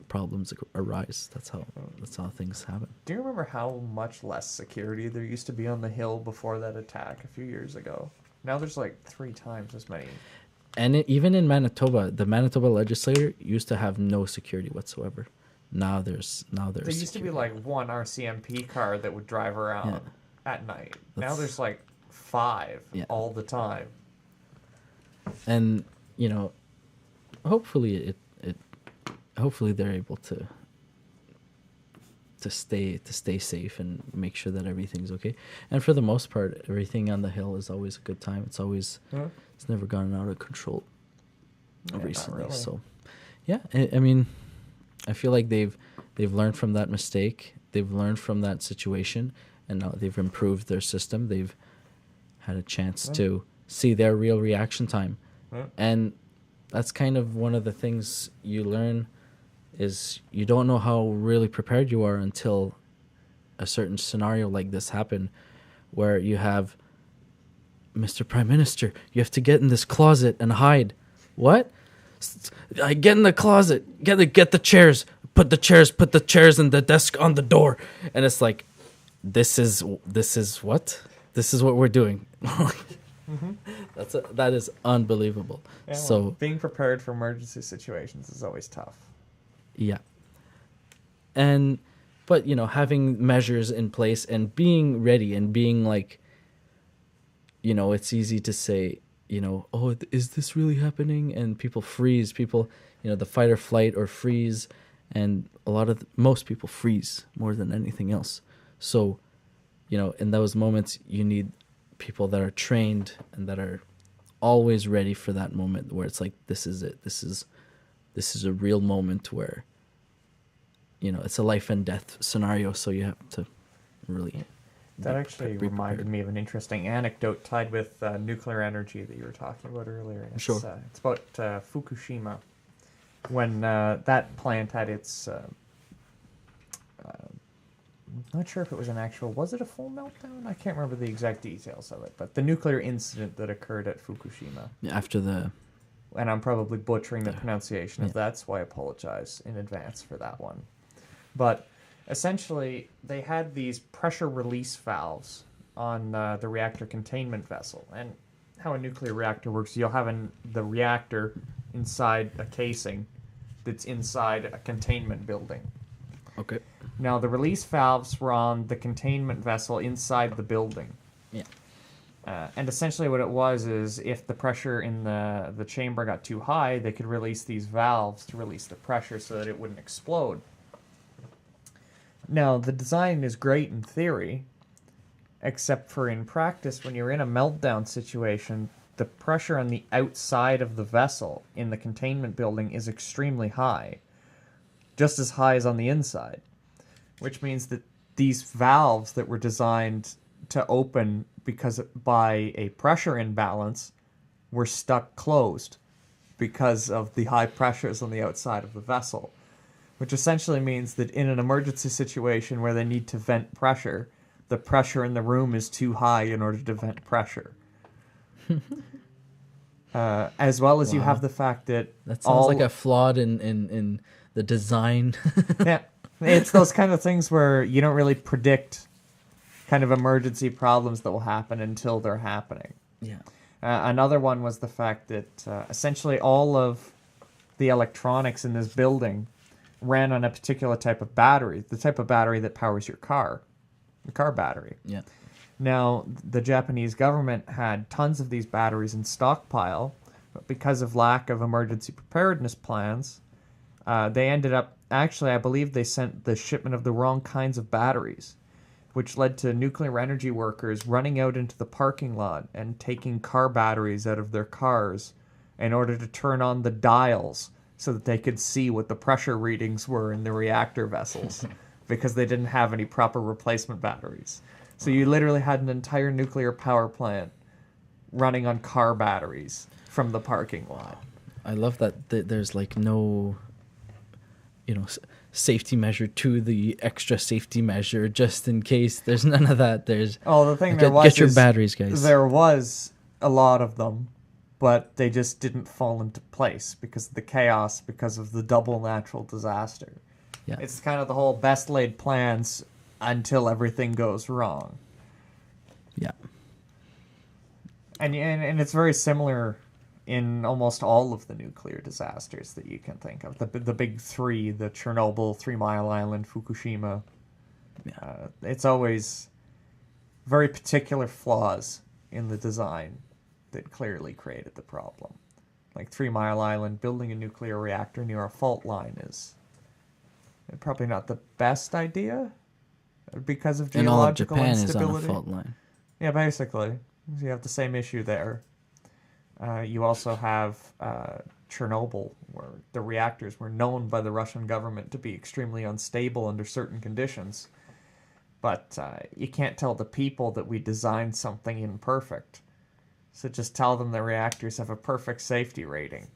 problems arise. That's how things happen. Do you remember how much less security there used to be on the Hill before that attack a few years ago? Now there's like 3 times as many. And even in Manitoba, the Manitoba legislature used to have no security whatsoever. Now there's There used to be like one RCMP car that would drive around Yeah. at night. Now That's- there's like 5 Yeah. all the time. and hopefully hopefully they're able to stay safe and make sure that everything's okay. And for the most part, everything on the Hill is always a good time. It's never gotten out of control not recently. really. So yeah, I mean, I feel like they've learned from that mistake. They've learned from that situation, and now they've improved their system. They've had a chance to see their real reaction time. Yeah. And that's kind of one of the things you learn, is you don't know how really prepared you are until a certain scenario like this happen, where you have, Mr. Prime Minister, you have to get in this closet and hide. What? I get in the closet. Get the chairs. Put the chairs and the desk on the door. And it's like, this is what? This is what we're doing. That is unbelievable. Yeah, well, So being prepared for emergency situations is always tough. yeah. But having measures in place and being ready and being like, it's easy to say, oh, is this really happening? And people freeze. People, the fight or flight or freeze, and most people freeze more than anything else. So, in those moments, you need people that are trained and that are always ready for that moment where it's like, this is it. This is a real moment where, it's a life and death scenario. So you have to really That actually be reminded prepared. me of an interesting anecdote tied with nuclear energy that you were talking about earlier. It's, Sure. It's about Fukushima. When that plant had its... I'm not sure if it was an actual... Was it a full meltdown? I can't remember the exact details of it. But the nuclear incident that occurred at Fukushima. Yeah, after the... And I'm probably butchering the Yeah. pronunciation of Yeah. that, so I apologize in advance for that one. But essentially, they had these pressure release valves on the reactor containment vessel. And how a nuclear reactor works, you'll have the reactor inside a casing that's inside a containment building. Okay. Now, the release valves were on the containment vessel inside the building. Yeah. And essentially what it was is if the pressure in the chamber got too high, they could release these valves to release the pressure so that it wouldn't explode. Now, the design is great in theory, except for in practice, when you're in a meltdown situation, the pressure on the outside of the vessel in the containment building is extremely high, just as high as on the inside, which means that these valves that were designed to open by a pressure imbalance were stuck closed because of the high pressures on the outside of the vessel, which essentially means that in an emergency situation where they need to vent pressure, the pressure in the room is too high in order to vent pressure. As well as you Wow. have the fact that That sounds like a flawed in the design. yeah, it's those kind of things where you don't really predict kind of emergency problems that will happen until they're happening. Yeah. Another one was the fact that essentially all of the electronics in this building ran on a particular type of battery, the type of battery that powers your car, the car battery. Yeah. Now, the Japanese government had tons of these batteries in stockpile, but because of lack of emergency preparedness plans, they ended up, actually, I believe they sent the shipment of the wrong kinds of batteries, which led to nuclear energy workers running out into the parking lot and taking car batteries out of their cars in order to turn on the dials so that they could see what the pressure readings were in the reactor vessels because they didn't have any proper replacement batteries. So you literally had an entire nuclear power plant running on car batteries from the parking lot. I love that there's like no, safety measure to the extra safety measure just in case. There's none of that. There's The thing get your batteries, guys. There was a lot of them, but they just didn't fall into place because of the chaos, because of the double natural disaster. Yeah. It's kind of the whole best laid plans until everything goes wrong. Yeah. And it's very similar in almost all of the nuclear disasters that you can think of. The big three, the Chernobyl, 3 Mile Island, Fukushima. Yeah. It's always very particular flaws in the design that clearly created the problem. Like 3 Mile Island, building a nuclear reactor near a fault line is probably not the best idea because of And all of geological Japan is instability. on a fault line. Yeah, basically. So you have the same issue there. You also have Chernobyl, where the reactors were known by the Russian government to be extremely unstable under certain conditions. But you can't tell the people that we designed something imperfect. So just tell them the reactors have a perfect safety rating.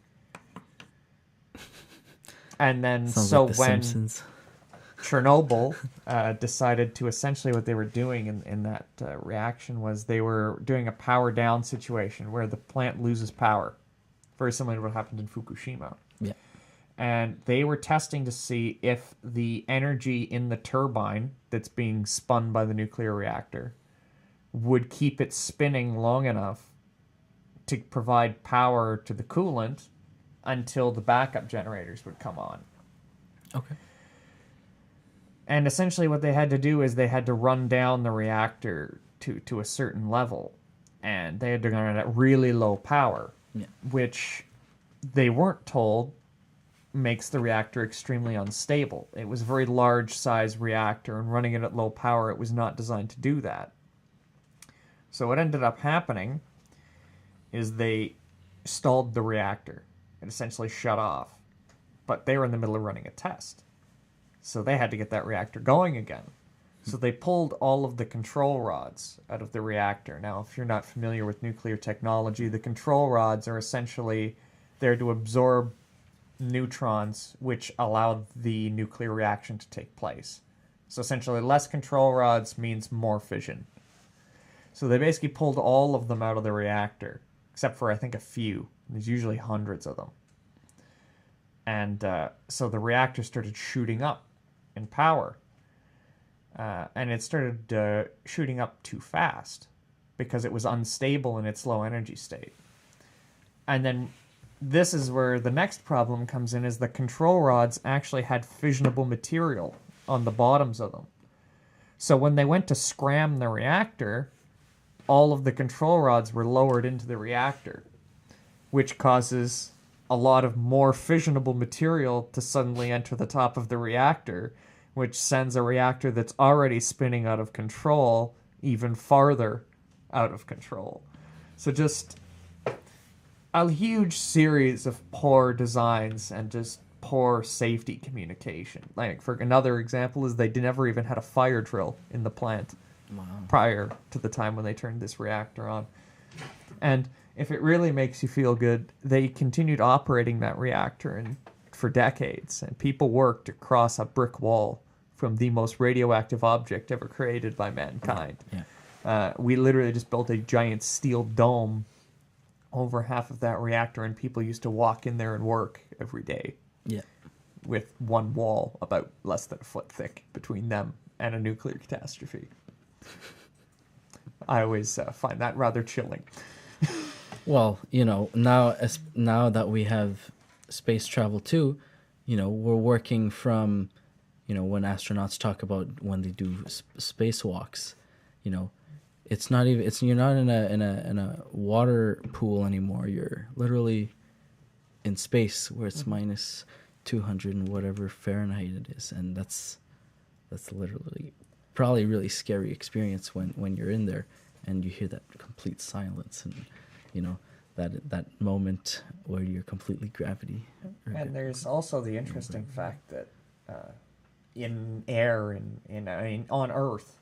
And then Sounds like The when Simpsons. Chernobyl decided to essentially what they were doing in that reaction was they were doing a power down situation where the plant loses power. Very similar to what happened in Fukushima. Yeah. And they were testing to see if the energy in the turbine that's being spun by the nuclear reactor would keep it spinning long enough to provide power to the coolant until the backup generators would come on. Okay. And essentially what they had to do is they had to run down the reactor to a certain level. And they had to run it at really low power, Yeah. which they weren't told makes the reactor extremely unstable. It was a very large size reactor, and running it at low power, it was not designed to do that. So what ended up happening is they stalled the reactor. It essentially shut off. But they were in the middle of running a test. So they had to get that reactor going again. So they pulled all of the control rods out of the reactor. Now, if you're not familiar with nuclear technology, the control rods are essentially there to absorb neutrons, which allow the nuclear reaction to take place. So essentially, less control rods means more fission. So they basically pulled all of them out of the reactor, except for, I think, a few. There's usually hundreds of them. And so the reactor started shooting up in power. And it started shooting up too fast because it was unstable in its low energy state. And then this is where the next problem comes in, is the control rods actually had fissionable material on the bottoms of them. So when they went to scram the reactor, all of the control rods were lowered into the reactor, which causes a lot of more fissionable material to suddenly enter the top of the reactor, which sends a reactor that's already spinning out of control even farther out of control. So just a huge series of poor designs and just poor safety communication. Like, for another example, is they never even had a fire drill in the plant prior to the time when they turned this reactor on. And if it really makes you feel good, they continued operating that reactor for decades, and people worked across a brick wall from the most radioactive object ever created by mankind. Yeah. We literally just built a giant steel dome over half of that reactor, and people used to walk in there and work every day. Yeah. With one wall about less than a foot thick between them and a nuclear catastrophe. I always find that rather chilling. Well, now that we have space travel too, we're working from, when astronauts talk about when they do spacewalks, it's not even, you're not in a water pool anymore. You're literally in space where it's minus 200 and whatever Fahrenheit it is, and that's literally probably a really scary experience when you're in there and you hear that complete silence and that moment where you're completely gravity. And there's also the interesting fact that in air on Earth,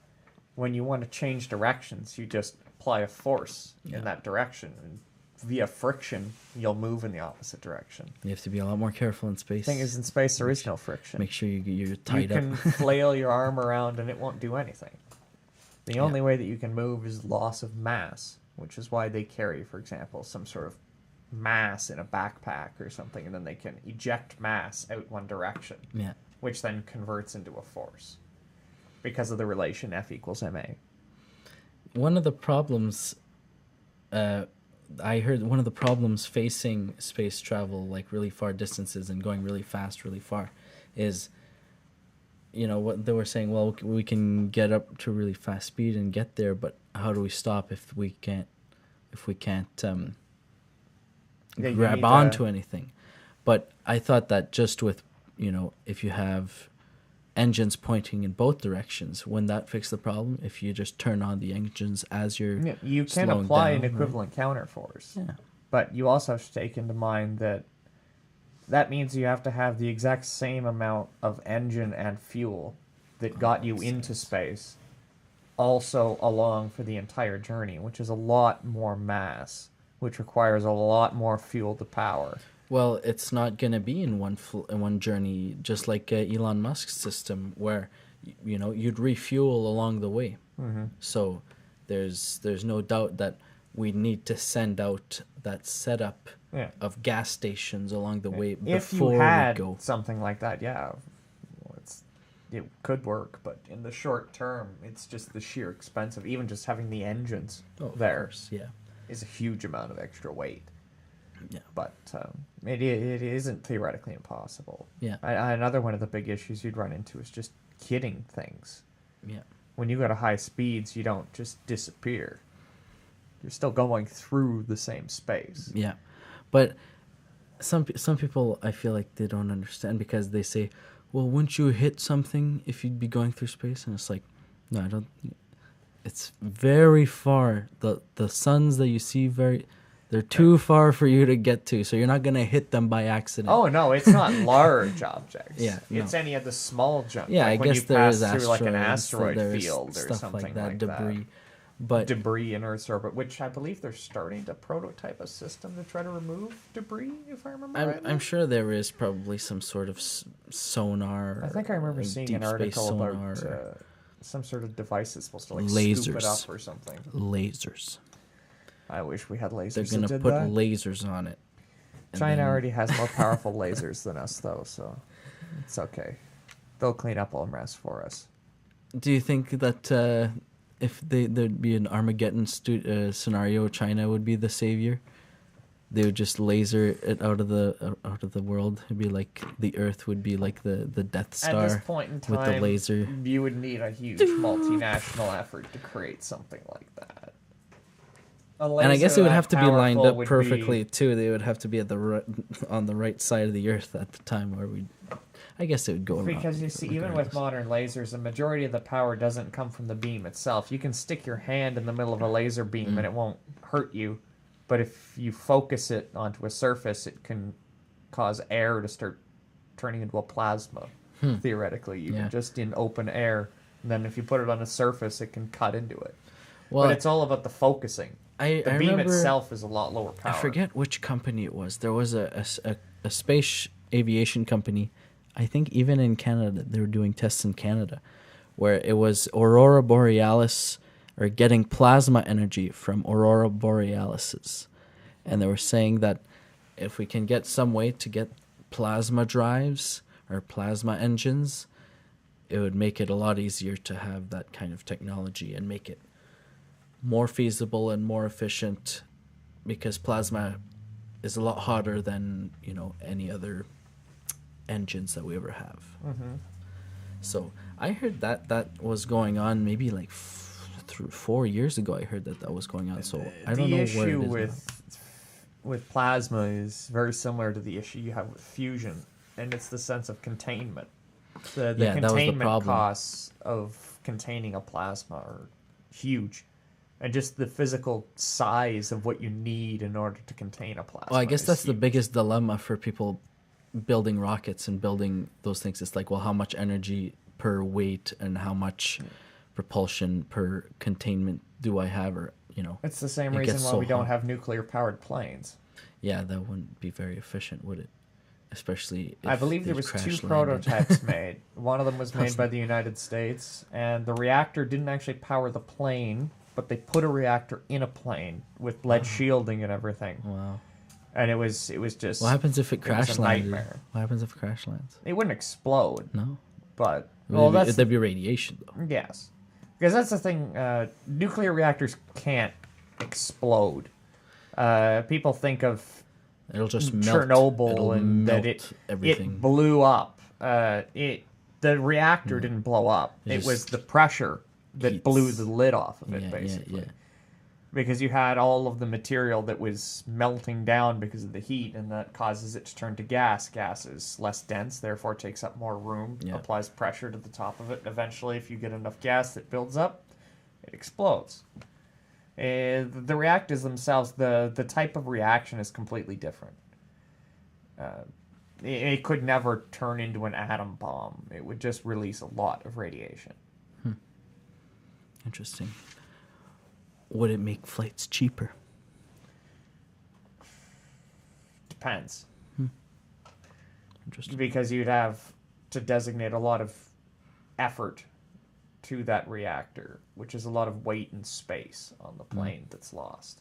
when you want to change directions, you just apply a force in that direction, and via friction, you'll move in the opposite direction. You have to be a lot more careful in space. The thing is, in space, there is no friction. Make sure you're tied up. You can flail your arm around and it won't do anything. The only way that you can move is loss of mass, which is why they carry, for example, some sort of mass in a backpack or something, and then they can eject mass out one direction, which then converts into a force because of the relation F equals ma. One of the problems, I heard one of the problems facing space travel, like really far distances and going really fast, really far, is, what they were saying, well, we can get up to really fast speed and get there, but how do we stop if we can't grab onto anything? But I thought that just with, if you have engines pointing in both directions, wouldn't that fix the problem? If you just turn on the engines as you're you can slowing apply down, an equivalent counterforce. Yeah. But you also have to take into mind that means you have to have the exact same amount of engine and fuel that got you into space also along for the entire journey, which is a lot more mass, which requires a lot more fuel to power. Well, it's not going to be in one journey, just like Elon Musk's system, where you'd refuel along the way. Mm-hmm. So there's no doubt that we need to send out that setup of gas stations along the way before we had go. Something like that, it could work, but in the short term, it's just the sheer expense of even just having the engines there is a huge amount of extra weight. Yeah, but it isn't theoretically impossible. Yeah, another one of the big issues you'd run into is just hitting things. Yeah, when you go to high speeds, you don't just disappear. You're still going through the same space. Yeah, but some people, I feel like they don't understand, because they say, well, wouldn't you hit something if you'd be going through space? And it's like, no, I don't. It's very far. The suns that you see They're too far for you to get to, so you're not gonna hit them by accident. Oh no, it's not large objects. Yeah, it's no. any of the small junk. Yeah, like I when guess you there pass is through like an asteroids, asteroid there's field or stuff something like that, like debris. But debris in Earth's orbit, which I believe they're starting to prototype a system to try to remove debris, if I remember rightly. I'm sure there is probably some sort of sonar. I think I remember seeing deep an space article sonar, about some sort of device that's supposed to like lasers. scoop it up or something. Lasers. I wish we had lasers. They're gonna that did put that. lasers on it. And China then- already has more powerful lasers than us, though, so it's okay. They'll clean up all the mess for us. Do you think that if there'd be an Armageddon scenario, China would be the savior? They would just laser it out of the world. It'd be like the Earth would be like the Death Star At this point in time, with the laser. you would need a huge multinational effort to create something like that. And I guess it would have to be lined up perfectly too. They would have to be at on the right side of the Earth at the time where we. I guess it would go around. Because you see, even with modern lasers, the majority of the power doesn't come from the beam itself. You can stick your hand in the middle of a laser beam and it won't hurt you. But if you focus it onto a surface, it can cause air to start turning into a plasma, theoretically. You can just in open air. And then if you put it on a surface, it can cut into it. Well, but it's all about the focusing. The I beam remember, itself is a lot lower power. I forget which company it was. There was a space aviation company. I think even in Canada, they were doing tests in Canada, where it was Aurora Borealis, or getting plasma energy from Aurora Borealises. And they were saying that if we can get some way to get plasma drives or plasma engines, it would make it a lot easier to have that kind of technology and make it more feasible and more efficient, because plasma is a lot hotter than, any other engines that we ever have. So I heard that was going on maybe like 4 years ago. I heard that was going on. So I don't know where it is The issue now. with plasma is very similar to the issue you have with fusion, and it's the sense of containment. The Yeah, that was the containment problem. costs of containing a plasma are huge. And just the physical size of what you need in order to contain a plasma. Well, I guess is that's the huge. biggest dilemma for people building rockets and building those things. It's like, well, how much energy per weight and how much propulsion per containment do I have? Or, It's the same it reason gets why so we don't hot. have nuclear-powered planes. Yeah, that wouldn't be very efficient, would it? Especially if I believe there they was 2 crash landed. prototypes made. One of them was made by the United States, and the reactor didn't actually power the plane, but they put a reactor in a plane with lead shielding and everything. Wow. And it was just... What happens if it was crash a landed? nightmare. What happens if it crash lands? It wouldn't explode, No. but... Well, that's... There'd be radiation, though. Yes. Because that's the thing, nuclear reactors can't explode. People think of It'll just melt. Chernobyl It'll and melt that everything. it blew up. The reactor didn't blow up. It It just was the pressure that heats. blew the lid off of it, Yeah, basically. yeah. Because you had all of the material that was melting down because of the heat, and that causes it to turn to gas. Gas is less dense, therefore takes up more room, Yeah. applies pressure to the top of it. Eventually, if you get enough gas that builds up, it explodes. The reactors themselves, the type of reaction is completely different. It could never turn into an atom bomb. It would just release a lot of radiation. Interesting. Would it make flights cheaper? Depends. Interesting. Because you'd have to designate a lot of effort to that reactor, which is a lot of weight and space on the plane that's lost.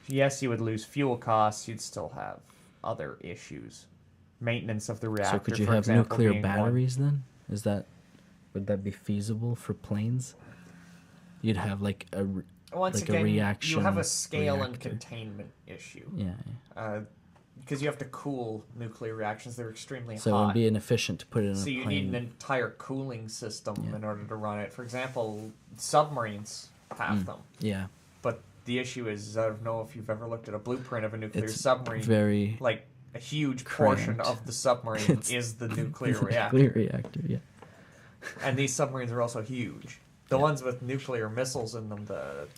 Yes, you would lose fuel costs. You'd still have other issues. Maintenance of the reactor, So could you for have example, nuclear being one. batteries then? Would that be feasible for planes? You'd have like a Once like a again, reaction you have a scale and reactor. containment issue. Yeah. Because you have to cool nuclear reactions. They're extremely So it hot. would be inefficient to put it in So a you plane. need an entire cooling system Yeah. in order to run it. For example, submarines have them. Yeah. But the issue is, I don't know if you've ever looked at a blueprint of a nuclear It's submarine. very Like, a huge portion cramped. of the submarine It's is the nuclear reactor. nuclear reactor, yeah. And these submarines are also huge. The ones with nuclear missiles in them, the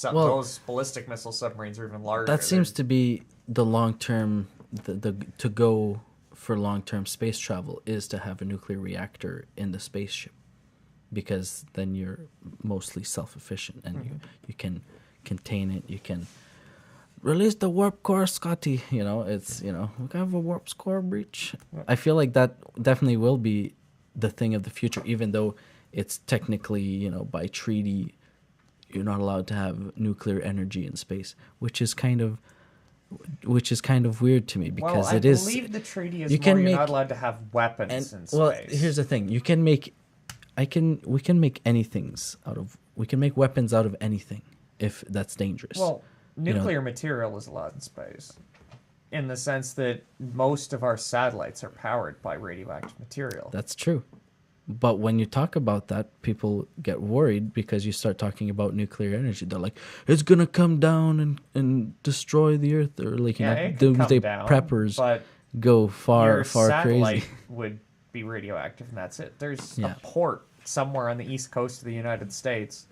Well, those ballistic missile submarines are even larger. that seems to be the long-term, the to go for long-term space travel is to have a nuclear reactor in the spaceship, because then you're mostly self-efficient and you can contain it. You can release the warp core, Scotty. It's we have a warp core breach. I feel like that definitely will be the thing of the future, even though it's technically, by treaty, you're not allowed to have nuclear energy in space, which is kind of weird to me, because I it is. believe the treaty is you can you're make, not allowed to have weapons in space. Well, here's the thing: we can make we can make weapons out of anything if that's dangerous. Well, nuclear material is allowed in space, in the sense that most of our satellites are powered by radioactive material. That's true. But when you talk about that, people get worried because you start talking about nuclear energy. They're like, it's going to come down and destroy the Earth. Or like, doomsday preppers but go far crazy. Your satellite would be radioactive, and that's it. There's a port somewhere on the east coast of the United States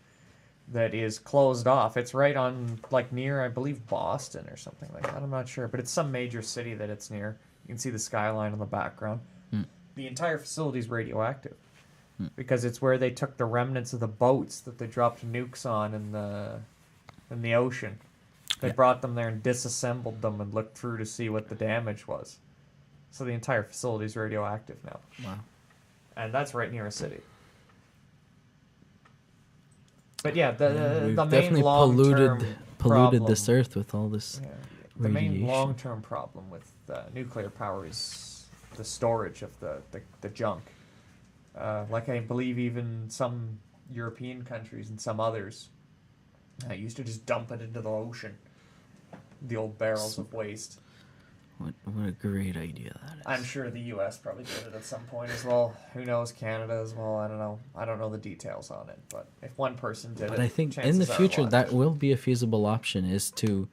that is closed off. It's right on, near, I believe, Boston or something like that. I'm not sure, but it's some major city that it's near. You can see the skyline in the background. The entire facility is radioactive because it's where they took the remnants of the boats that they dropped nukes on in the ocean. They brought them there and disassembled them and looked through to see what the damage was. So the entire facility is radioactive now. Wow. And that's right near a city. But yeah, the main definitely polluted this Earth with all this the radiation. main long-term problem with nuclear power is the storage of the junk. I believe even some European countries and some others used to just dump it into the ocean. The old barrels of waste. What a great idea that is. I'm sure the U.S. probably did it at some point as well. Who knows? Canada as well. I don't know. I don't know the details on it. But if one person did it, I think in the future that will be a feasible option, is to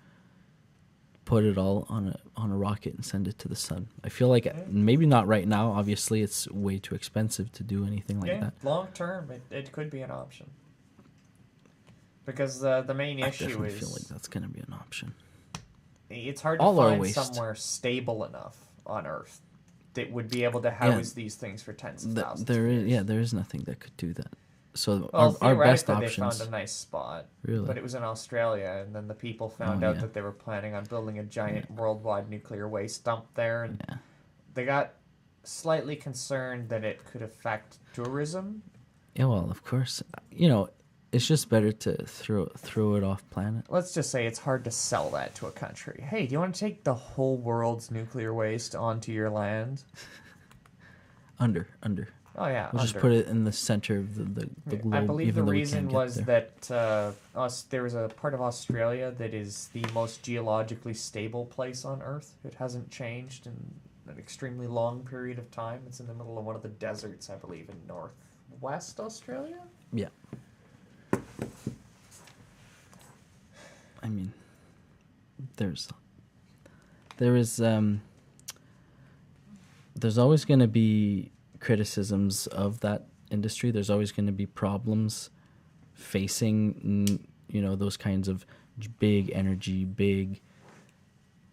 put it all on a rocket and send it to the sun. I feel like maybe not right now. Obviously, it's way too expensive to do anything like that. Long term, it could be an option. Because the main issue is, I feel like that's going to be an option. It's hard to find somewhere stable enough on Earth that would be able to house these things for tens of thousands. There is nothing that could do that. So our best options. They found a nice spot, really, but it was in Australia, and then the people found out that they were planning on building a giant worldwide nuclear waste dump there, and they got slightly concerned that it could affect tourism. Yeah, well, of course, it's just better to throw it off planet. Let's just say it's hard to sell that to a country. Hey, do you want to take the whole world's nuclear waste onto your land? Under. Oh yeah, we'll just put it in the center of the globe. I believe the reason was that there was a part of Australia that is the most geologically stable place on Earth. It hasn't changed in an extremely long period of time. It's in the middle of one of the deserts, I believe, in northwest Australia. Yeah. I mean, there's always going to be criticisms of that industry. There's always going to be problems facing, those kinds of big energy, big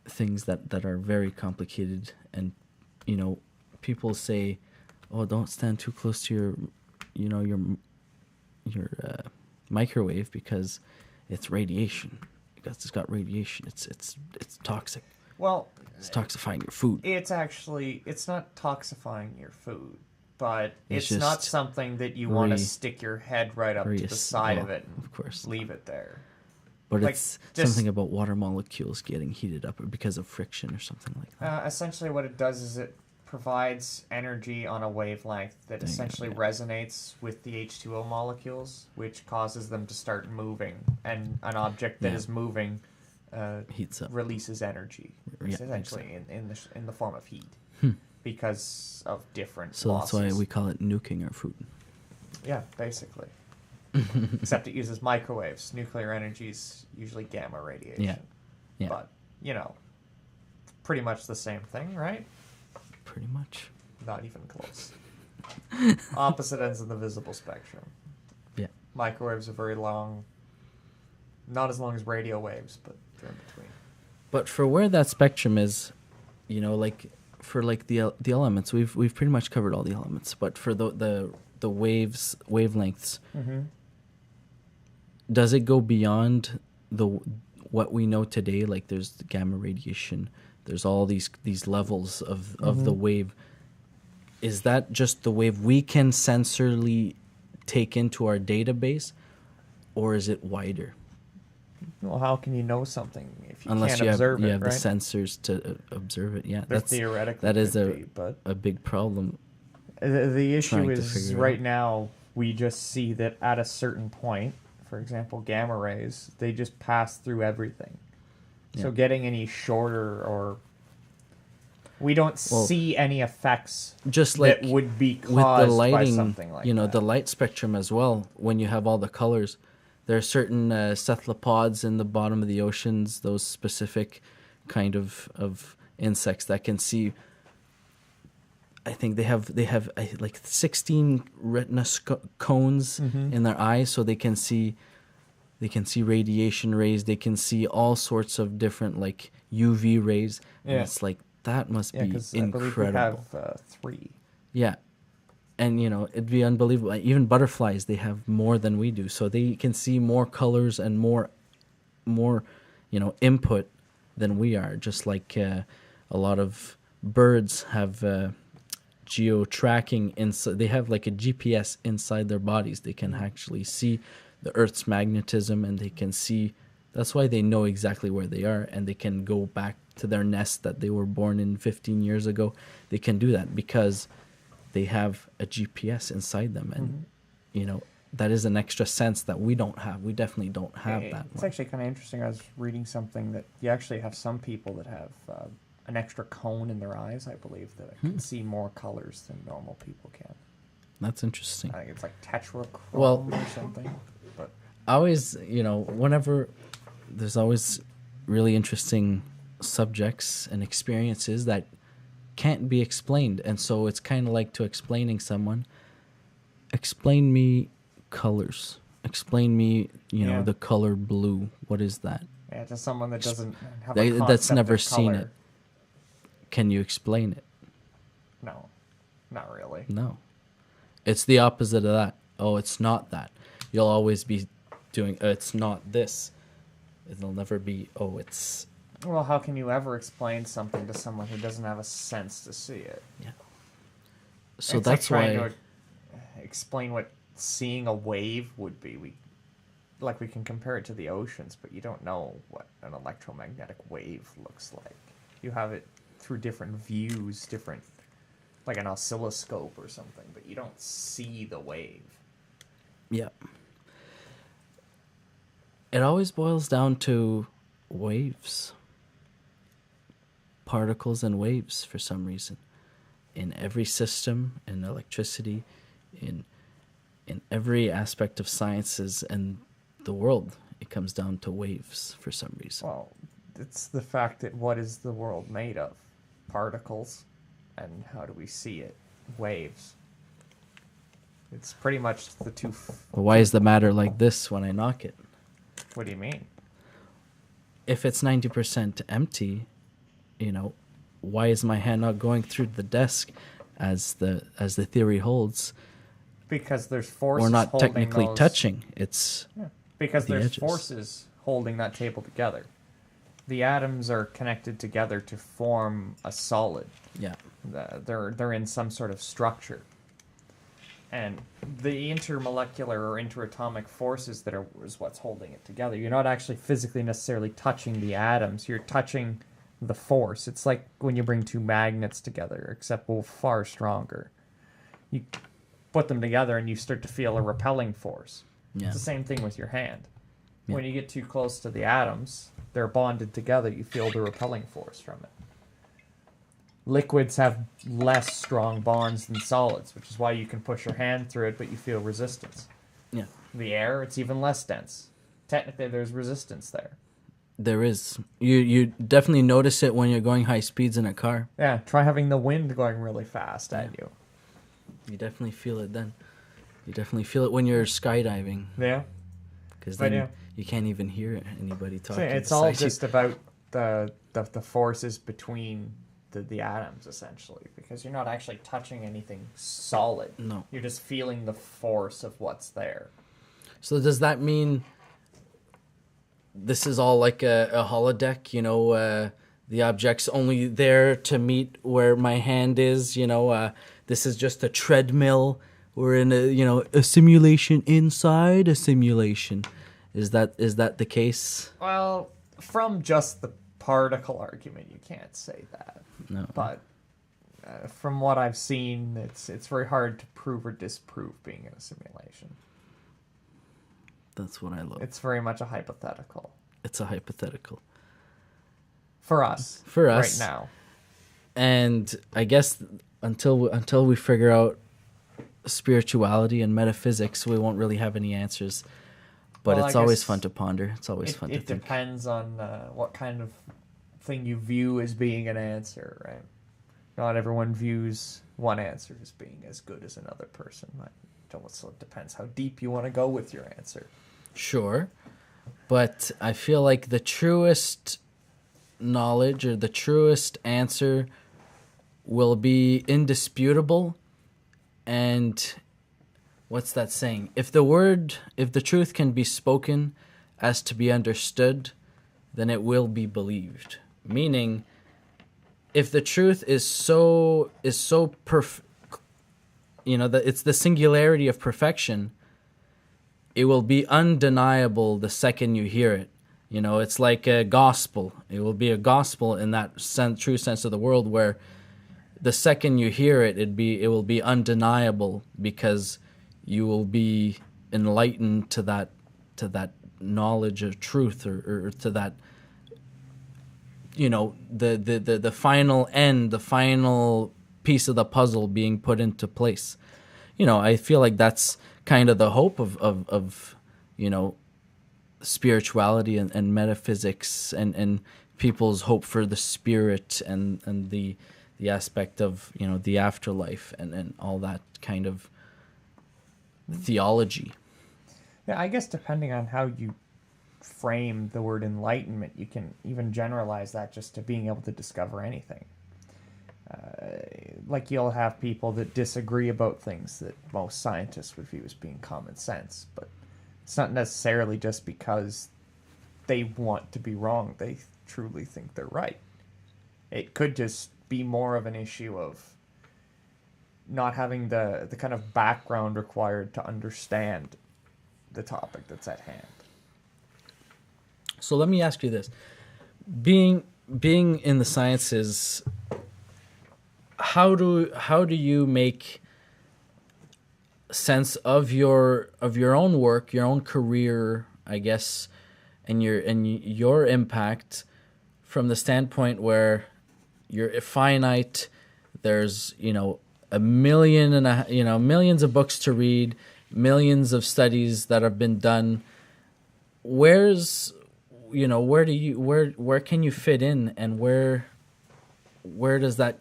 things that are very complicated. And, people say, oh, don't stand too close to your microwave because it's radiation. Because it's got radiation. It's toxic. Well, it's toxifying your food. It's not toxifying your food, but it's not something that you want to stick your head right up to the side of it and of course leave it there. But it's something about water molecules getting heated up because of friction or something like that. Essentially what it does is it provides energy on a wavelength that essentially resonates with the H2O molecules, which causes them to start moving, and an object that is moving heats up, releases energy, essentially in the form of heat, because of different losses. That's why we call it nuking our food. Yeah, basically. Except it uses microwaves. Nuclear energy is usually gamma radiation. Yeah. But, pretty much the same thing, right? Pretty much. Not even close. Opposite ends of the visible spectrum. Yeah. Microwaves are very long, Not as long as radio waves, but they're in between. But for where that spectrum is, you know, like for like the elements, we've pretty much covered all the elements. But for the wavelengths, does it go beyond what we know today? Like there's the gamma radiation, there's all these levels of the wave. Is that just the wave we can sensorily take into our database, or is it wider? Well, how can you know something if you Unless can't you observe have it, right? the sensors to observe it. Yeah, There theoretically that is could be, but a big problem. the issue trying to is figure it right out. now we just see that at a certain point, for example, gamma rays, they just pass through everything. So Yeah. getting any shorter or we don't see any effects Just like that would be with the caused by lighting, something like you know, that. the light spectrum as well. When you have all the colors, there are certain cephalopods in the bottom of the oceans, those specific kind of insects that can see. I think they have like 16 retina cones in their eyes, so they can see radiation rays. They can see all sorts of different like UV rays, and Yeah. it's like that must be 'cause I incredible. believe we have 3. Yeah. And, you know, it'd be unbelievable. Even butterflies, they have more than we do. So they can see more colors and more you know, input than we are. Just like a lot of birds have geo-tracking inside. They have like a GPS inside their bodies. They can actually see the Earth's magnetism, and they can see... That's why they know exactly where they are, and they can go back to their nest that they were born in 15 years ago. They can do that because they have a GPS inside them, and you know, that is an extra sense that we don't have. We definitely don't have that It's one. actually kind of interesting. I was reading something that you actually have some people that have an extra cone in their eyes, I believe, that can see more colors than normal people can. That's interesting. I think it's like tetrachrome Well- or something. But I always, you know, whenever there's always really interesting subjects and experiences that can't be explained, and so it's kind of like to explaining someone. Explain me colors. Explain me, you know, Yeah. the color blue. What is that? yeah, to someone that doesn't have They- a concept that's never of seen color. it. Can you explain it? No, not really. No. It's the opposite of that. Oh, it's not that. You'll always be doing, it's not this. It'll never be, oh, it's... Well, how can you ever explain something to someone who doesn't have a sense to see it? Yeah. So It's that's like trying why... to explain what seeing a wave would be. We can compare it to the oceans, but you don't know what an electromagnetic wave looks like. You have it through different views, different, like an oscilloscope or something, but you don't see the wave. Yeah. It always boils down to waves. Particles and waves for some reason. In every system, in electricity, in every aspect of sciences and the world, it comes down to waves for some reason. Well, it's the fact that what is the world made of? Particles, and how do we see it? Waves. It's pretty much the two. Well, why is the matter like this when I knock it? What do you mean? If it's 90% empty, you know, why is my hand not going through the desk as the theory holds? Because there's forces. We're not holding technically those- touching. It's Yeah. Because the there's edges. forces holding that table together. The atoms are connected together to form a solid. yeah. They're in some sort of structure. And the intermolecular or interatomic forces is what's holding it together. You're not actually physically necessarily touching the atoms. You're touching the force. It's like when you bring two magnets together, except far stronger. You put them together and you start to feel a repelling force. Yeah. It's the same thing with your hand. Yeah. When you get too close to the atoms, they're bonded together. You feel the repelling force from it. Liquids have less strong bonds than solids, which is why you can push your hand through it, but you feel resistance. Yeah. The air, it's even less dense. Technically, there's resistance there. There is. You definitely notice it when you're going high speeds in a car. Yeah, try having the wind going really fast at you. You definitely feel it then. You definitely feel it when you're skydiving. Yeah. Because But then yeah. you can't even hear anybody So talking. it's all beside you. just about the forces between the atoms, essentially, because you're not actually touching anything solid. No. You're just feeling the force of what's there. So does that mean this is all like a holodeck? You know, the object's only there to meet where my hand is. You know, this is just a treadmill. We're in a simulation inside a simulation. Is that the case? Well, from just the particle argument, you can't say that. No. But from what I've seen, it's very hard to prove or disprove being in a simulation. That's what I love. It's very much a hypothetical. It's a hypothetical. For us. For us. Right now. And I guess until we figure out spirituality and metaphysics, we won't really have any answers. But Well, it's I always guess fun to ponder. It's always fun to It think. depends on what kind of thing you view as being an answer, right? Not everyone views one answer as being as good as another person. It also depends how deep you want to go with your answer. Sure. But I feel like the truest knowledge or the truest answer will be indisputable. And what's that saying? If the truth can be spoken as to be understood, then it will be believed. Meaning, if the truth is so perfect, that it's the singularity of perfection, it will be undeniable the second you hear it. It's like a gospel. It will be a gospel in that true sense of the world, where the second you hear it, it will be undeniable, because you will be enlightened to that knowledge of truth, or to that, the final end, the final piece of the puzzle being put into place. I feel like that's kind of the hope of spirituality and metaphysics, and people's hope for the spirit and the aspect of the afterlife and all that kind of theology. Yeah, I guess depending on how you frame the word enlightenment, you can even generalize that just to being able to discover anything. Like, you'll have people that disagree about things that most scientists would view as being common sense, but it's not necessarily just because they want to be wrong. They truly think they're right. It could just be more of an issue of not having the kind of background required to understand the topic that's at hand. So let me ask you this: being in the sciences, how do you make sense of your own work, your own career, I guess, and your impact from the standpoint where you're finite? There's millions of books to read, millions of studies that have been done. Where can you fit in, and where does that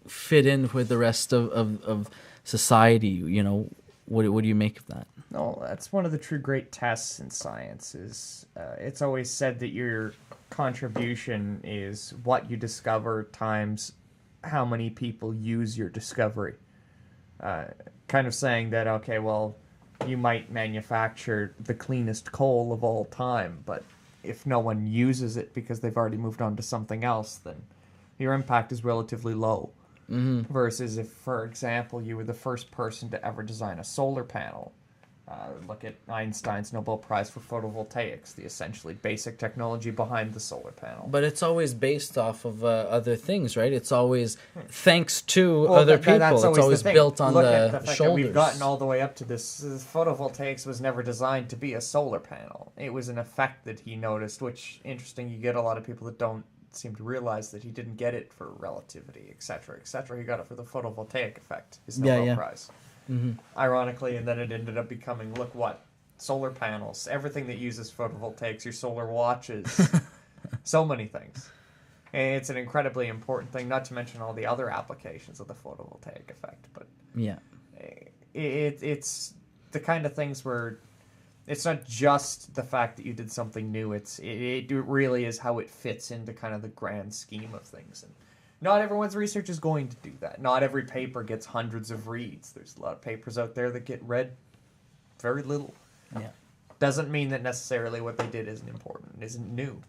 fit in with the rest of society? What do you make of that? No, that's one of the true great tests in science. It's always said that your contribution is what you discover times how many people use your discovery. Kind of saying that, okay, well, you might manufacture the cleanest coal of all time, but if no one uses it because they've already moved on to something else, then your impact is relatively low. Mm-hmm. Versus if, for example, you were the first person to ever design a solar panel. Look at Einstein's Nobel Prize for photovoltaics, the essentially basic technology behind the solar panel. But it's always based off of other things, right? It's always thanks to other people. It's always built on the shoulders. That we've gotten all the way up to this. Photovoltaics was never designed to be a solar panel. It was an effect that he noticed, which, interesting, you get a lot of people that don't seem to realize that he didn't get it for relativity, etc., etc. He got it for the photovoltaic effect, his Nobel Prize. Mm-hmm. Ironically, and then it ended up becoming, look what, solar panels, everything that uses photovoltaics, your solar watches, so many things. And it's an incredibly important thing, not to mention all the other applications of the photovoltaic effect. But yeah, it's the kind of things where it's not just the fact that you did something new. It really is how it fits into kind of the grand scheme of things. And not everyone's research is going to do that. Not every paper gets hundreds of reads. There's a lot of papers out there that get read very little. Yeah. Doesn't mean that necessarily what they did isn't important, isn't new.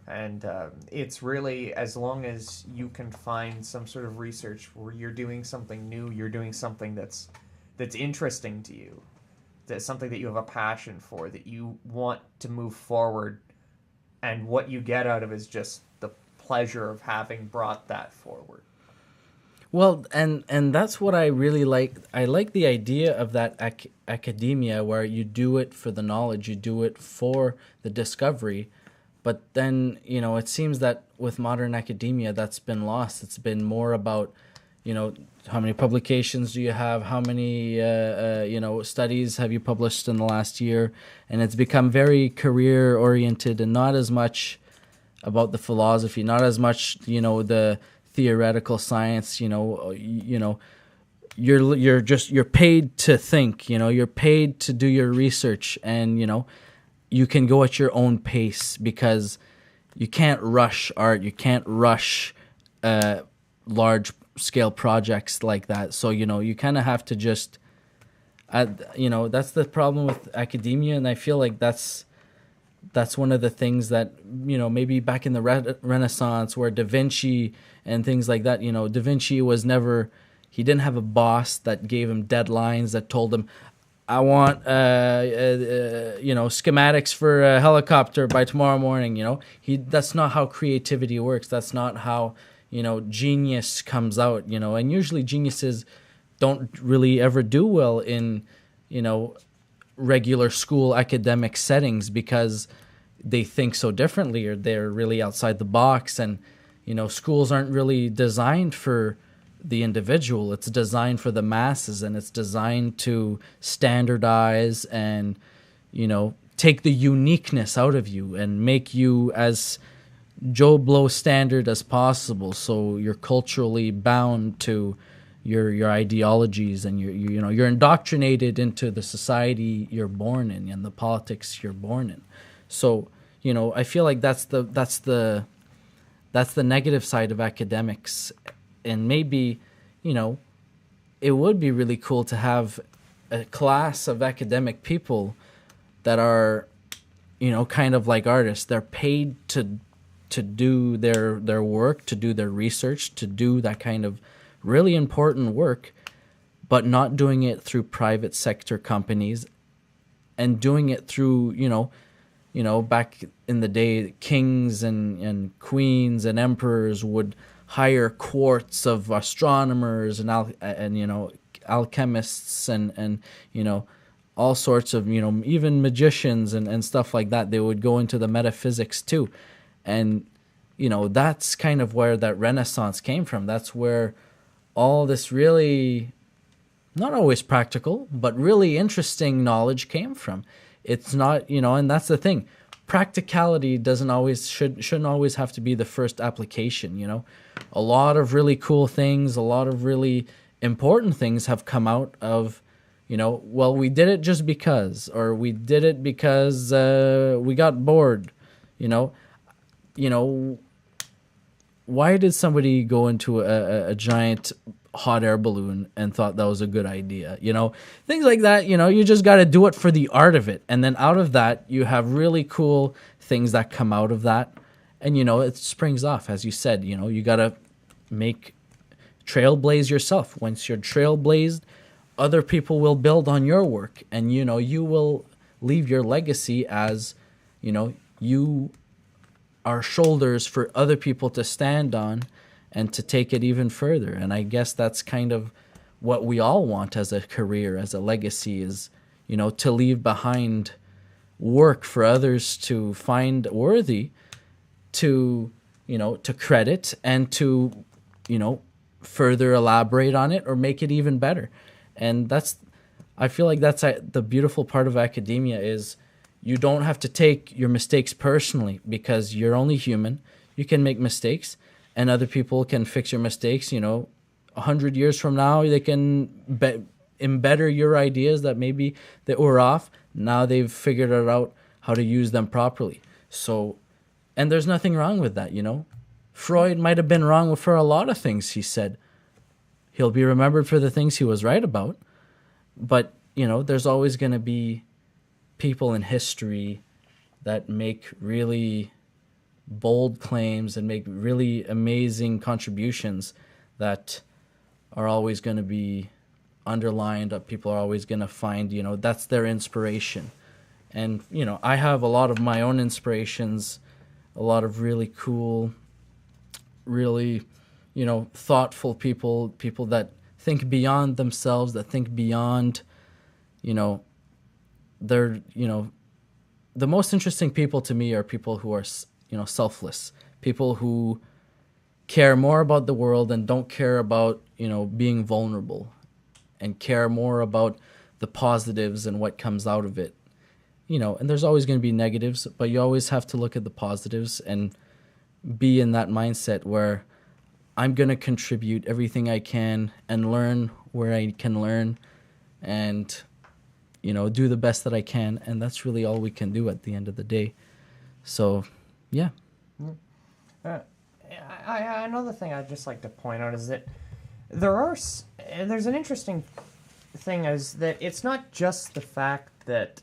And it's really, as long as you can find some sort of research where you're doing something new, you're doing something that's interesting to you, that's something that you have a passion for, that you want to move forward, and what you get out of is just the pleasure of having brought that forward. Well, and that's what I really like. I like the idea of that academia where you do it for the knowledge, you do it for the discovery. But then, you know, it seems that with modern academia, that's been lost. It's been more about, you know, how many publications do you have? How many, you know, studies have you published in the last year? And it's become very career-oriented and not as much about the philosophy, not as much, you know, the theoretical science. You're paid to think. You know, you're paid to do your research, and you know, you can go at your own pace because you can't rush art. You can't rush large-scale projects like that. So, you know, you kind of have to just, you know, that's the problem with academia. And I feel like that's one of the things that, you know, maybe back in the Renaissance where Da Vinci and things like that, you know, Da Vinci he didn't have a boss that gave him deadlines, that told him, I want, you know, schematics for a helicopter by tomorrow morning. You know, that's not how creativity works. That's not how, you know, genius comes out. You know, and usually geniuses don't really ever do well in, you know, regular school academic settings because they think so differently, or they're really outside the box. And, you know, schools aren't really designed for the individual. It's designed for the masses, and it's designed to standardize and, you know, take the uniqueness out of you and make you as Joe Blow standard as possible, so you're culturally bound to your ideologies, and you know, you're indoctrinated into the society you're born in and the politics you're born in. So, you know, I feel like that's the negative side of academics. And maybe, you know, it would be really cool to have a class of academic people that are, you know, kind of like artists. They're paid to do their work, to do their research, to do that kind of really important work, but not doing it through private sector companies, and doing it through, you know, back in the day, kings and queens and emperors would hire courts of astronomers and you know, alchemists and you know, all sorts of, you know, even magicians and stuff like that. They would go into the metaphysics too. And, you know, that's kind of where that Renaissance came from. That's where all this really, not always practical, but really interesting knowledge came from. It's not, you know, and that's the thing. Practicality shouldn't always have to be the first application, you know. A lot of really cool things, a lot of really important things have come out of, you know, well, we did it just because, or we did it because we got bored, you know. Why did somebody go into a giant hot air balloon and thought that was a good idea? You know, things like that. You know, you just got to do it for the art of it. And then out of that, you have really cool things that come out of that. And, you know, it springs off, as you said. You know, you got to trailblaze yourself. Once you're trailblazed, other people will build on your work. And, you know, you will leave your legacy as, you know, you are shoulders for other people to stand on and to take it even further. And I guess that's kind of what we all want as a career, as a legacy, is, you know, to leave behind work for others to find worthy, to, you know, to credit and to, you know, further elaborate on it or make it even better. And I feel like that's the beautiful part of academia is you don't have to take your mistakes personally, because you're only human. You can make mistakes, and other people can fix your mistakes. You know, 100 years from now, they can embetter your ideas that maybe that were off. Now they've figured it out how to use them properly. So, and there's nothing wrong with that, you know. Freud might have been wrong for a lot of things he said. He'll be remembered for the things he was right about. But, you know, there's always going to be people in history that make really bold claims and make really amazing contributions that are always going to be underlined, that people are always going to find, you know, that's their inspiration. And, you know, I have a lot of my own inspirations, a lot of really cool, really, you know, thoughtful people that think beyond themselves, that think beyond, you know, they're, you know, the most interesting people to me are people who are, you know, selfless, people who care more about the world and don't care about, you know, being vulnerable, and care more about the positives and what comes out of it. You know, and there's always going to be negatives, but you always have to look at the positives and be in that mindset where I'm going to contribute everything I can and learn where I can learn and, you know, do the best that I can. And that's really all we can do at the end of the day. So, yeah. Another thing I'd just like to point out is that there's an interesting thing is that it's not just the fact that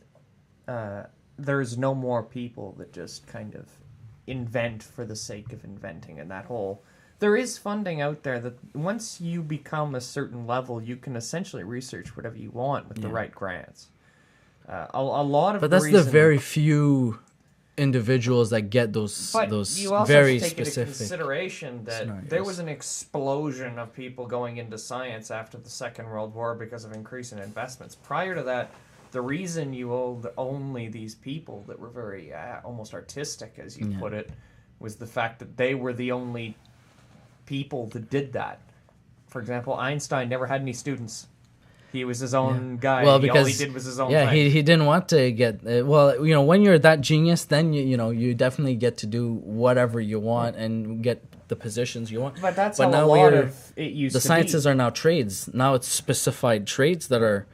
there's no more people that just kind of invent for the sake of inventing, and that whole... There is funding out there that once you become a certain level, you can essentially research whatever you want with the right grants. A lot of... But that's the very few individuals that get those you also very have to take specific into consideration that scenarios. there was an explosion of people going into science after the Second World War because of increase in investments. Prior to that, the reason you owed only these people that were very almost artistic, as you put it, was the fact that they were the only people that did that. For example, Einstein never had any students. He was his own guy. Well, because all he did was his own thing. he didn't want to get... well, you know, when you're that genius, then, you know, you definitely get to do whatever you want and get the positions you want. But that's but how now a lot of it used to be. The sciences are now trades. Now it's specified trades that are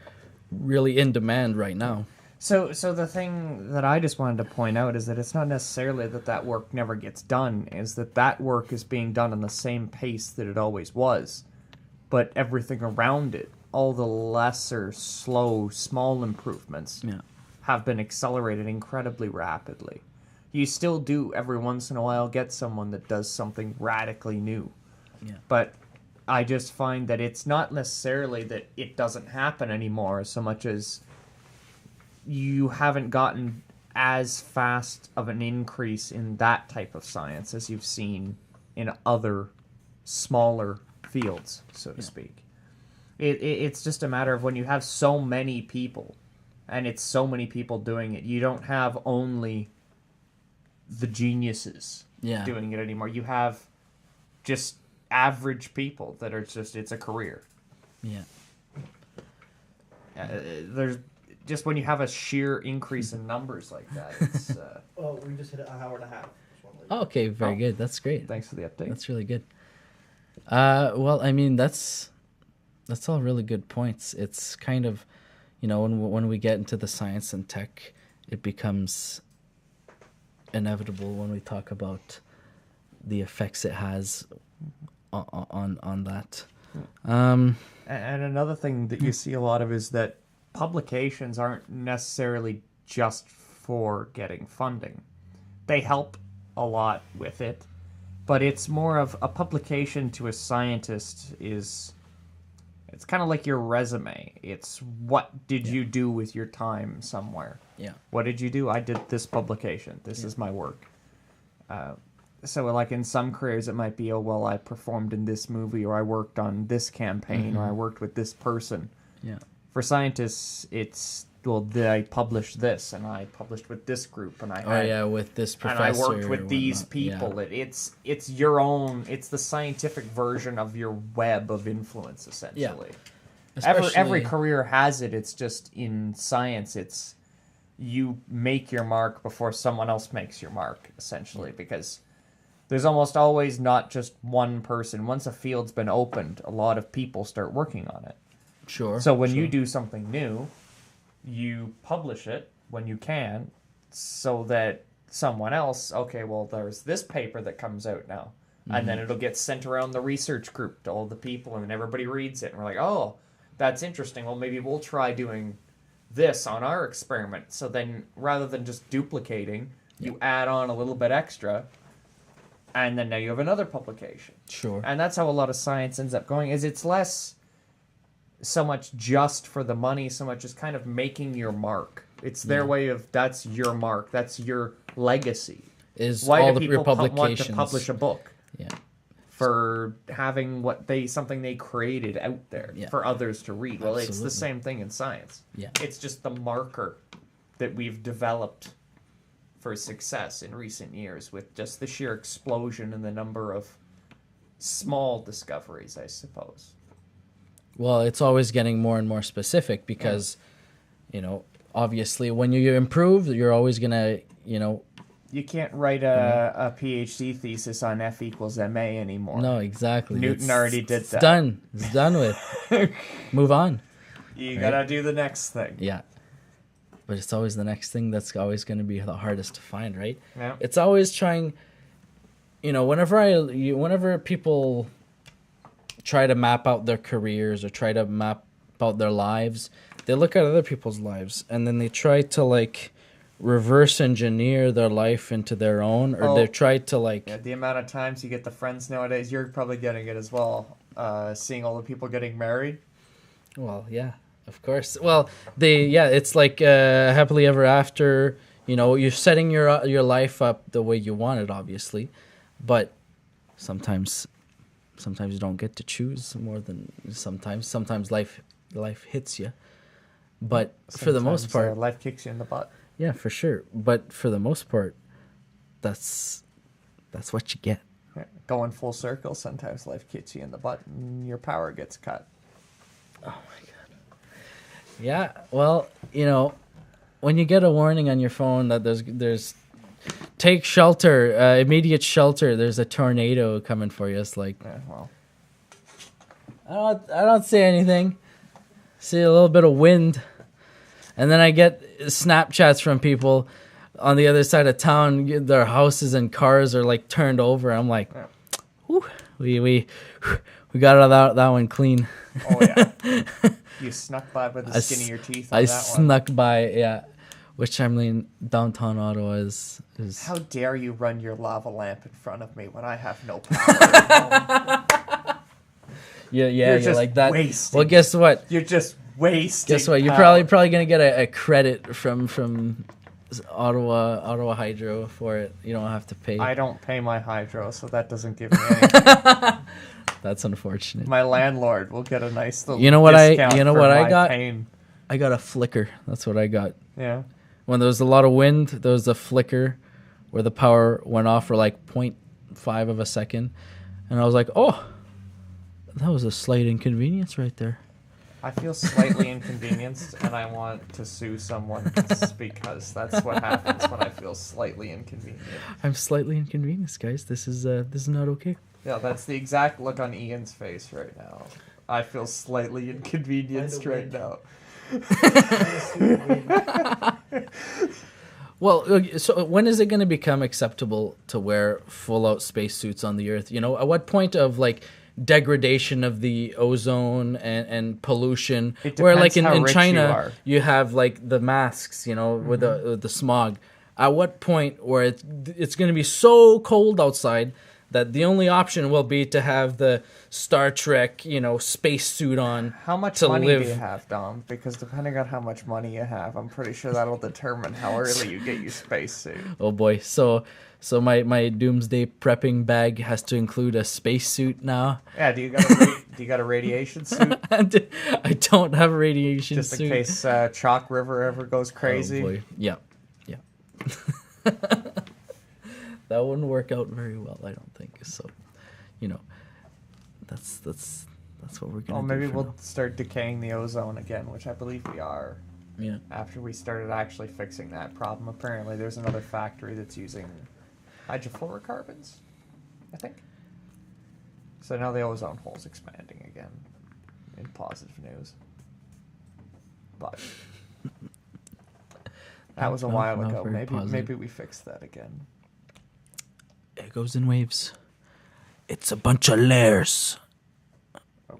really in demand right now. So the thing that I just wanted to point out is that it's not necessarily that work never gets done, is that work is being done on the same pace that it always was. But everything around it, all the lesser, slow, small improvements have been accelerated incredibly rapidly. You still do, every once in a while, get someone that does something radically new. Yeah. But I just find that it's not necessarily that it doesn't happen anymore so much as you haven't gotten as fast of an increase in that type of science as you've seen in other smaller fields, so to speak. It's just a matter of when you have so many people, and it's so many people doing it, you don't have only the geniuses doing it anymore. You have just average people that are just, it's a career. Yeah. There's just when you have a sheer increase in numbers like that, it's... Oh, we just hit an hour and a half. Okay, very good. That's great. Thanks for the update. That's really good. Well, I mean, that's all really good points. It's kind of, you know, when we get into the science and tech, it becomes inevitable when we talk about the effects it has on that. And another thing that you see a lot of is that publications aren't necessarily just for getting funding. They help a lot with it, but it's more of a publication to a scientist is... It's kind of like your resume. It's what did you do with your time somewhere? Yeah. What did you do? I did this publication. This is my work. So like in some careers it might be, oh, well, I performed in this movie, or I worked on this campaign, or I worked with this person. Yeah. For scientists, it's, well, did I publish this? And I published with this group, and I had... with this professor. And I worked with these people. Yeah. It's your own... It's the scientific version of your web of influence, essentially. Yeah. Every career has it. It's just in science, it's... You make your mark before someone else makes your mark, essentially, because there's almost always not just one person. Once a field's been opened, a lot of people start working on it. Sure. So when you sure. do something new, you publish it when you can, so that someone else, okay, well, there's this paper that comes out now. And then it'll get sent around the research group to all the people, and then everybody reads it. And we're like, oh, that's interesting. Well, maybe we'll try doing this on our experiment. So then rather than just duplicating, you add on a little bit extra, and then now you have another publication. Sure. And that's how a lot of science ends up going, is it's less so much just for the money, so much as kind of making your mark. It's their way of, that's your mark, that's your legacy. Is Why all do your people want to publish a book? Yeah. For having something they created out there for others to read. Well, it's the same thing in science. Yeah. It's just the marker that we've developed for success in recent years, with just the sheer explosion in the number of small discoveries, I suppose. Well, it's always getting more and more specific because, you know, obviously when you improve, you're always going to, you know. You can't write a PhD thesis on F equals MA anymore. No, exactly. Newton already did it's that. Done. It's done with. Move on. You gotta do the next thing. Yeah. But it's always the next thing that's always going to be the hardest to find, right? Yeah. It's always trying, you know, whenever people try to map out their careers or try to map out their lives, they look at other people's lives and then they try to like reverse engineer their life into their own, or they try to like... Yeah, the amount of times you get the friends nowadays, you're probably getting it as well, seeing all the people getting married. Well, yeah, of course. Well, it's like happily ever after, you know, you're setting your life up the way you want it, obviously, but sometimes you don't get to choose more than sometimes life hits you, but for the most part, life kicks you in the butt. Yeah, for sure. But for the most part, that's what you get. Yeah. Going full circle, sometimes life kicks you in the butt and your power gets cut. Oh my god. Yeah, well, you know, when you get a warning on your phone that there's take shelter, immediate shelter, there's a tornado coming for you, it's like, yeah, well, I don't see anything. See a little bit of wind. And then I get Snapchats from people on the other side of town. Their houses and cars are like turned over. I'm like, whew, we got that one clean. Oh yeah, you snuck by with the skin of your teeth. On I that snuck by, yeah. Which I mean, downtown Ottawa is. How dare you run your lava lamp in front of me when I have no power? Yeah, you're just like that. Wasting. Well, guess what? You're just wasting. Guess what? You're probably gonna get a credit from Ottawa Hydro for it. You don't have to pay. I don't pay my hydro, so that doesn't give me anything. That's unfortunate. My landlord will get a nice little. You know what I got? Pain. I got a flicker. That's what I got. Yeah. When there was a lot of wind, there was a flicker where the power went off for like 0.5 of a second, and I was like, oh. That was a slight inconvenience right there. I feel slightly inconvenienced, and I want to sue someone because that's what happens when I feel slightly inconvenienced. I'm slightly inconvenienced, guys. This is not okay. Yeah, that's the exact look on Ian's face right now. I feel slightly inconvenienced right now. Well, so when is it going to become acceptable to wear full-out spacesuits on the Earth? You know, at what point of like degradation of the ozone and pollution, where like in China you have like the masks, you know, with the smog. At what point where it's going to be so cold outside that the only option will be to have the Star Trek, you know, spacesuit on? How much money do you have, Dom? Because depending on how much money you have, I'm pretty sure that'll determine how early you get your spacesuit. Oh boy, so my doomsday prepping bag has to include a spacesuit now. Yeah, do you got a radiation suit? I don't have a radiation suit. Just in case Chalk River ever goes crazy. Oh boy, yeah. That wouldn't work out very well, I don't think. So, you know, that's what we're gonna. Oh, maybe we'll start decaying the ozone again, which I believe we are. Yeah. After we started actually fixing that problem, apparently there's another factory that's using hydrofluorocarbons, I think. So now the ozone hole's expanding again. In positive news. but that was a while Not ago. very positive. Maybe we fixed that again. It goes in waves. It's a bunch of layers,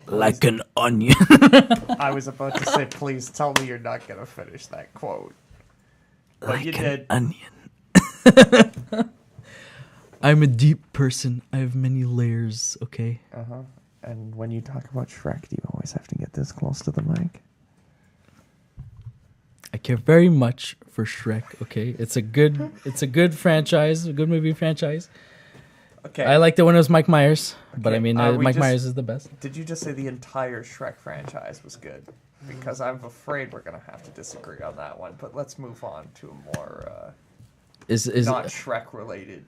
like an onion. I was about to say, please tell me you're not going to finish that quote. But like you an did. onion. I'm a deep person. I have many layers, okay? Uh-huh. And when you talk about Shrek, do you always have to get this close to the mic? I care very much for Shrek, okay? It's a good franchise, a good movie franchise. Okay. I liked it when it was Mike Myers, but I Okay, mean, Mike Myers is the best. Did you just say the entire Shrek franchise was good? Because I'm afraid we're going to have to disagree on that one. But let's move on to a more Is not Shrek related.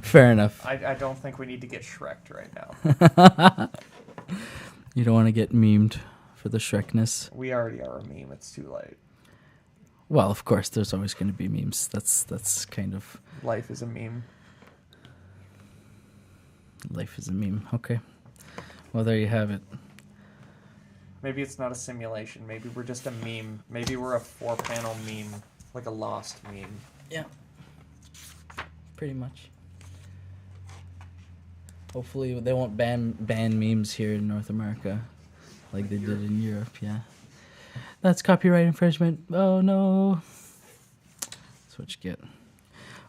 Fair enough. I don't think we need to get Shreked right now. You don't want to get memed for the Shrekness. We already are a meme. It's too late. Well, of course, there's always going to be memes. That's kind of... Life is a meme. Life is a meme. Okay. Well, there you have it. Maybe it's not a simulation. Maybe we're just a meme. Maybe we're a 4-panel meme. Like a lost meme. Yeah. Pretty much. Hopefully they won't ban memes here in North America like they did in Europe, yeah. That's copyright infringement. Oh no. That's what you get.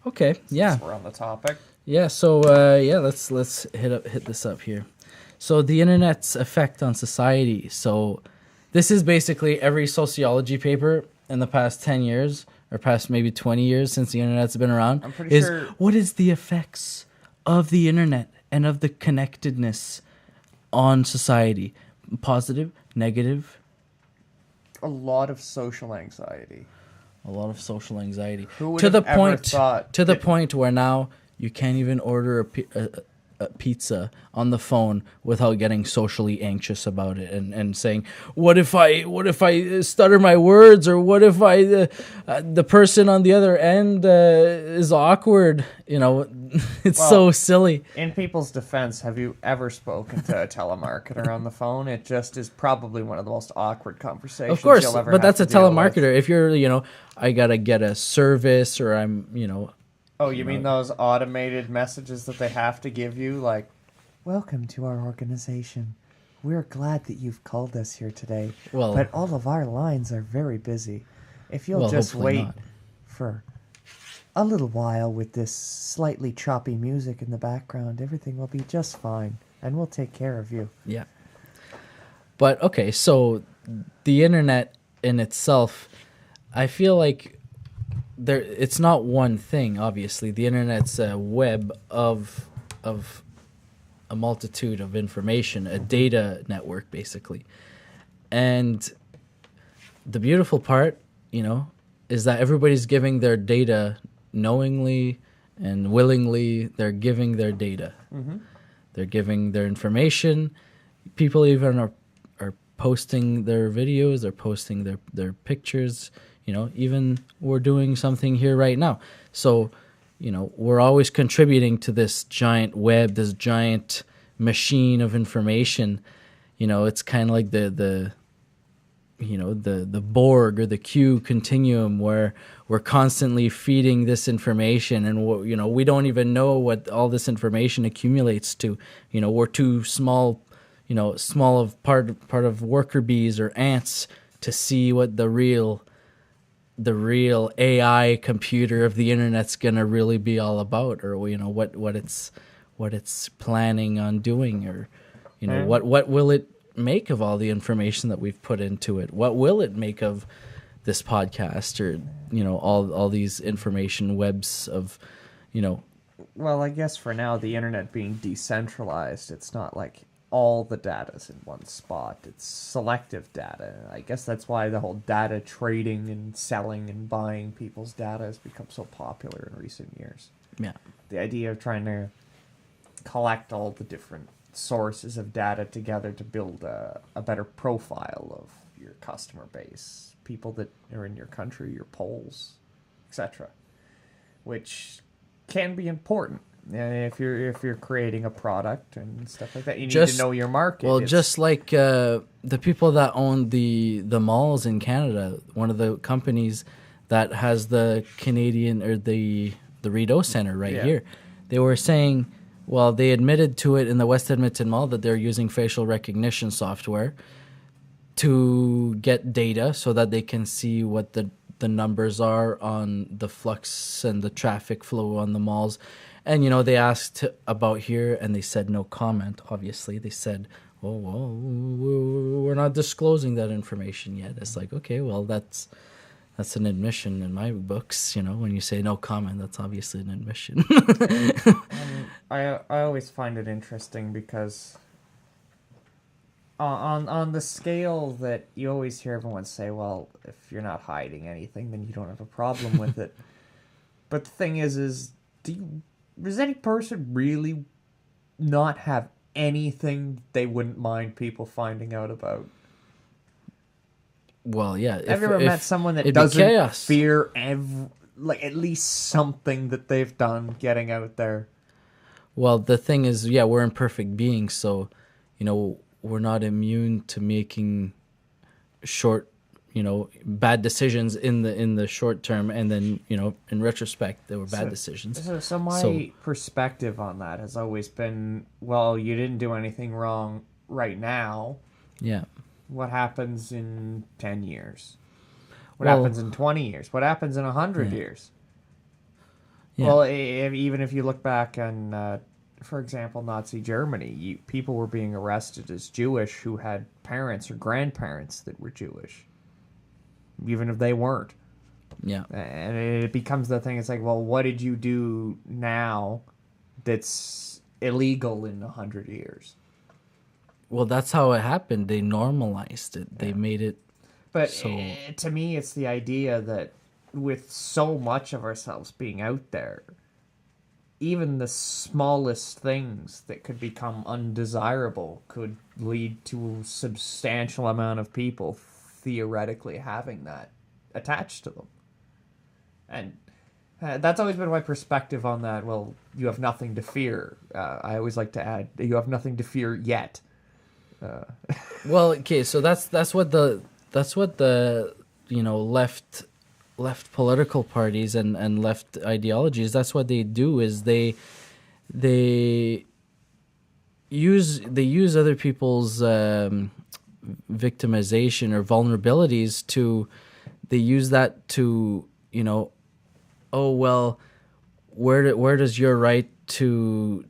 Okay, yeah. Since we're on the topic. Yeah, so let's hit this up here. So the internet's effect on society. So this is basically every sociology paper in the past 10 years or past maybe 20 years since the internet's been around. I'm pretty sure. What is the effects of the internet and of the connectedness on society? Positive, negative? A lot of social anxiety. A lot of social anxiety. Who would to the have ever point thought to the that- point where now you can't even order a pizza on the phone without getting socially anxious about it and saying, what if I stutter my words, or what if I the person on the other end is awkward? You know, it's so silly. In people's defense, have you ever spoken to a telemarketer on the phone? It just is probably one of the most awkward conversations Of course, you'll ever but have that's a to deal with. telemarketer. If you're, I gotta get a service, or I'm. Oh, you mean those automated messages that they have to give you, like, welcome to our organization. We're glad that you've called us here today, Well- but all of our lines are very busy. If you'll Well, just hopefully wait not. for a little while with this slightly choppy music in the background, everything will be just fine, and we'll take care of you. Yeah. But okay, so the internet in itself, I feel like it's not one thing. Obviously, the internet's a web of a multitude of information, a data network, basically. And the beautiful part, is that everybody's giving their data knowingly and willingly. They're giving their data. Mm-hmm. They're giving their information. People even are posting their videos. They're posting their pictures. Even we're doing something here right now. So, we're always contributing to this giant web, this giant machine of information. It's kind of like the Borg or the Q continuum, where we're constantly feeding this information, and we don't even know what all this information accumulates to. We're too small, small of part of worker bees or ants to see what the real AI computer of the internet's gonna really be all about, or what it's planning on doing, or what will it make of all the information that we've put into it? What will it make of this podcast, or all these information webs of Well, I guess for now, the internet being decentralized, it's not like all the data's in one spot. It's selective data. I guess that's why the whole data trading and selling and buying people's data has become so popular in recent years. yeah. The idea of trying to collect all the different sources of data together to build a better profile of your customer base, people that are in your country, your polls, etc., which can be important. If you're creating a product and stuff like that, you need Just- to know your market. Well, It's- just like the people that own the malls in Canada, one of the companies that has the Canadian or the Rideau Center right Yeah. here, they were saying, well, they admitted to it in the West Edmonton Mall that they're using facial recognition software to get data so that they can see what the numbers are on the flux and the traffic flow on the malls. And, they asked about here, and they said no comment, obviously. They said, oh, well, we're not disclosing that information yet. It's like, okay, well, that's an admission in my books. When you say no comment, that's obviously an admission. I always find it interesting because on the scale that you always hear everyone say, well, if you're not hiding anything, then you don't have a problem with it. But the thing is does any person really not have anything they wouldn't mind people finding out about? Well, yeah. Have you ever met someone that it'd be doesn't chaos. fear at least something that they've done getting out there? Well, the thing is, yeah, we're imperfect beings, so, we're not immune to making short, bad decisions in the short term, and then, in retrospect, there were bad decisions. So my So- perspective on that has always been, well, you didn't do anything wrong right now. Yeah. What happens in 10 years? What Well- happens in 20 years? What happens in 100 Yeah. years? Yeah. Well, even if you look back on, for example, Nazi Germany, people were being arrested as Jewish who had parents or grandparents that were Jewish, even if they weren't. Yeah. And it becomes the thing, it's like, well, what did you do now that's illegal in 100 years? Well, that's how it happened. They normalized it. They made it. But So- to me, it's the idea that with so much of ourselves being out there, even the smallest things that could become undesirable could lead to a substantial amount of people theoretically having that attached to them. And that's always been my perspective on that. Well, you have nothing to fear. I always like to add, you have nothing to fear yet. Well, okay, so that's what the left political parties and left ideologies, that's what they do, is they use other people's victimization or vulnerabilities to, they use that to, oh, well, where does your right to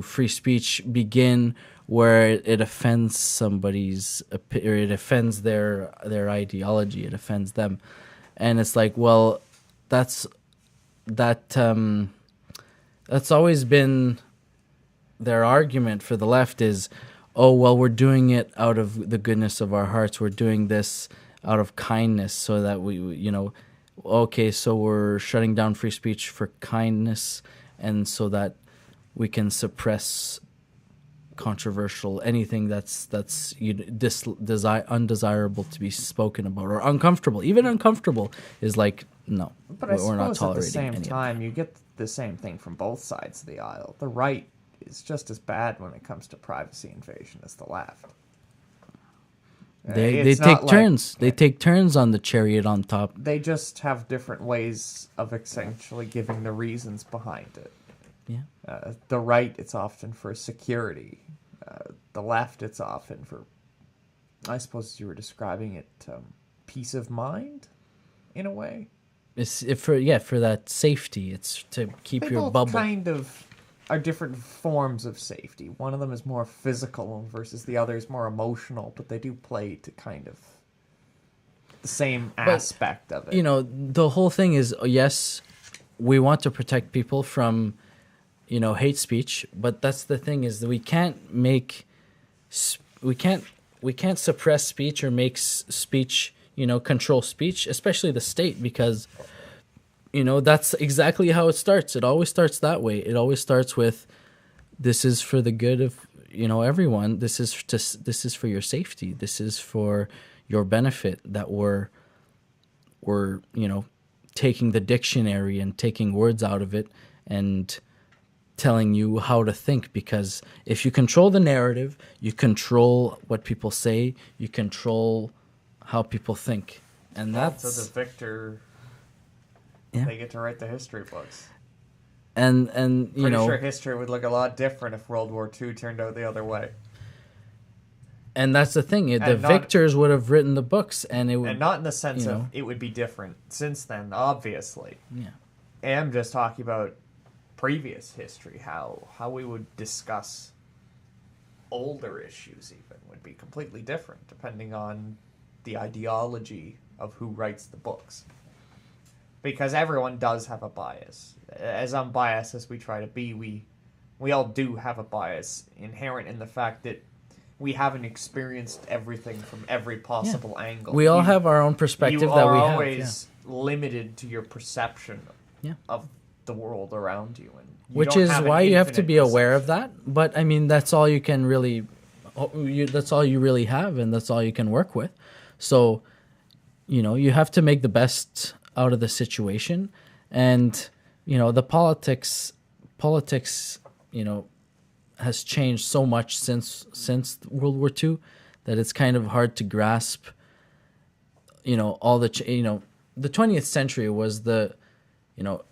free speech begin, where it offends somebody's, or it offends their ideology, it offends them. And it's like, well, that's always been their argument for the left is, oh, well, we're doing it out of the goodness of our hearts. We're doing this out of kindness so that okay, so we're shutting down free speech for kindness and so that we can suppress controversial, anything that's undesirable to be spoken about, or uncomfortable. Even uncomfortable is like, no, But I we're not suppose at the tolerating same any of time, you get the same thing from both sides of the aisle. The right is just as bad when it comes to privacy invasion as the left. They It's take not like- turns. They take turns on the chariot on top. They just have different ways of essentially giving the reasons behind it. Yeah. The right, it's often for security. The left, it's often for, I suppose you were describing it, peace of mind, in a way. It's for that safety. It's to keep They your both bubble. kind of are different forms of safety. One of them is more physical versus the other is more emotional, but they do play to kind of the same aspect of it. The whole thing is, yes, we want to protect people from, hate speech, but that's the thing is that we can't suppress speech or make speech, control speech, especially the state, because, that's exactly how it starts. It always starts that way. It always starts with, this is for the good of, everyone. This is for your safety. This is for your benefit, that we're taking the dictionary and taking words out of it and telling you how to think, because if you control the narrative, you control what people say, you control how people think. And that's So the victor, Yeah. they get to write the history books. and you Pretty know sure history would look a lot different if World War II turned out the other way. and that's the thing. The And not- victors would have written the books, and it would And not in the sense you of know. it would be different since then, obviously. yeah. I'm just talking about previous history, how we would discuss older issues even would be completely different depending on the ideology of who writes the books. Because everyone does have a bias. As unbiased as we try to be, we all do have a bias inherent in the fact that we haven't experienced everything from every possible angle. We all have our own perspective you that are we have. always limited to your perception Yeah. of the world around you, and you Which don't is have an why you have to infinite be aware of perception. that. But I mean, that's all you can really, that's all you really have, and that's all you can work with. So, you know, you have to make the best out of the situation. And, you know, the politics, you know, has changed so much since World War II that it's kind of hard to grasp, you know, all the, you know, the 20th century was you know,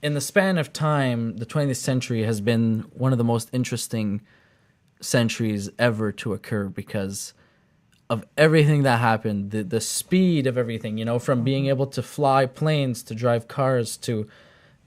in the span of time, the 20th century has been one of the most interesting centuries ever to occur because of everything that happened, the speed of everything, you know, from being able to fly planes, to drive cars, to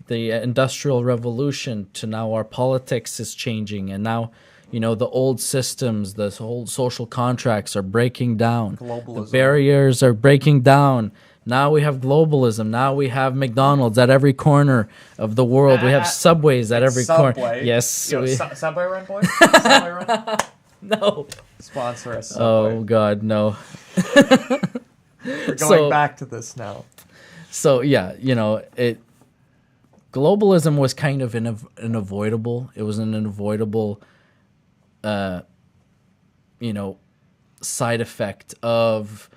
the Industrial Revolution, to now our politics is changing. And now, you know, the old systems, the whole social contracts are breaking down. Globalism. The barriers are breaking down. Now we have globalism. Now we have McDonald's at every corner of the world. We have subways at every corner. Subway. Yes. Yo, we- Subway run, boys? Subway run? no. Sponsor us, Subway. Oh, God, no. We're going so- back to this now. So, yeah, you know, globalism was kind of unavoidable. It was an unavoidable, you know, side effect of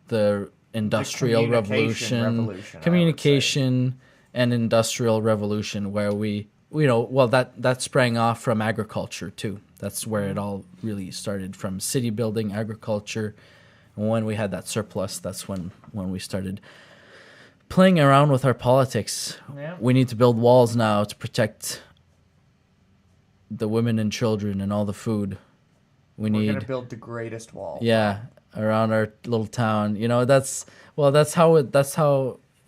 the Industrial communication Revolution, revolution, I would communication and Industrial Revolution, where we, you know, well, that sprang off from agriculture too. That's where it all really started, from city building, agriculture. And when we had that surplus, that's when we started playing around with our politics. Yeah. We need to build walls now to protect the women and children and all the food. We're going need to build the greatest wall. yeah, around our little town. You know, that's how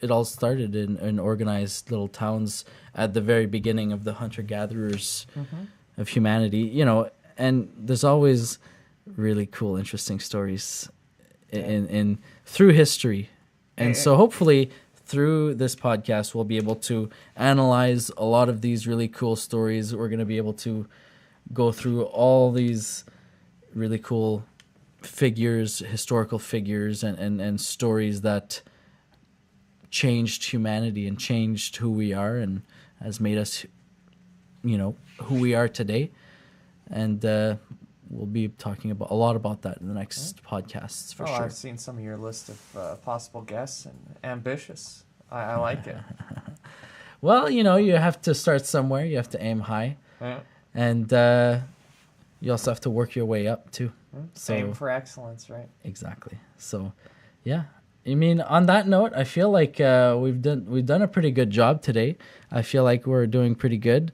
it all started in organized little towns at the very beginning of the hunter-gatherers of humanity. You know, and there's always really cool, interesting stories in through history. And so hopefully through this podcast, we'll be able to analyze a lot of these really cool stories. We're going to be able to go through all these really cool figures, historical figures, and stories that changed humanity and changed who we are and has made us, you know, who we are today. And we'll be talking a lot about that in the next podcasts for sure. I've seen some of your list of possible guests, and ambitious. I like it. Well, you know, you have to start somewhere. You have to aim high. Yeah. And you also have to work your way up too. So Aim for excellence, right? exactly. So, yeah. I mean, on that note, I feel like we've done a pretty good job today. I feel like we're doing pretty good.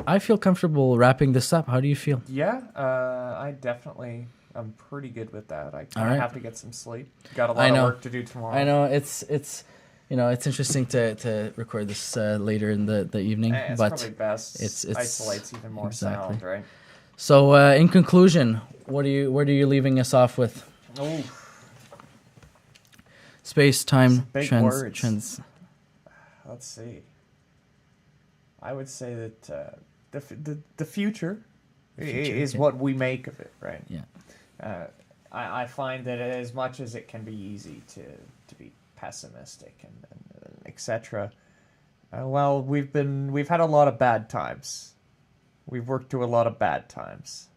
I feel comfortable wrapping this up. How do you feel? Yeah, I definitely am pretty good with that. I All right. have to get some sleep. Got a I lot of know. work to do tomorrow. I know it's you know, it's interesting to record this later in the evening, It's but probably best. it's Isolates even more exactly. sound, right? so in conclusion, where are you leaving us off with? Oh, Space, time, big trends, words. trends. let's see. I would say that the future is yeah. what we make of it, right? Yeah. I find that as much as it can be easy to be pessimistic and etc. Well, we've had a lot of bad times. We've worked through a lot of bad times,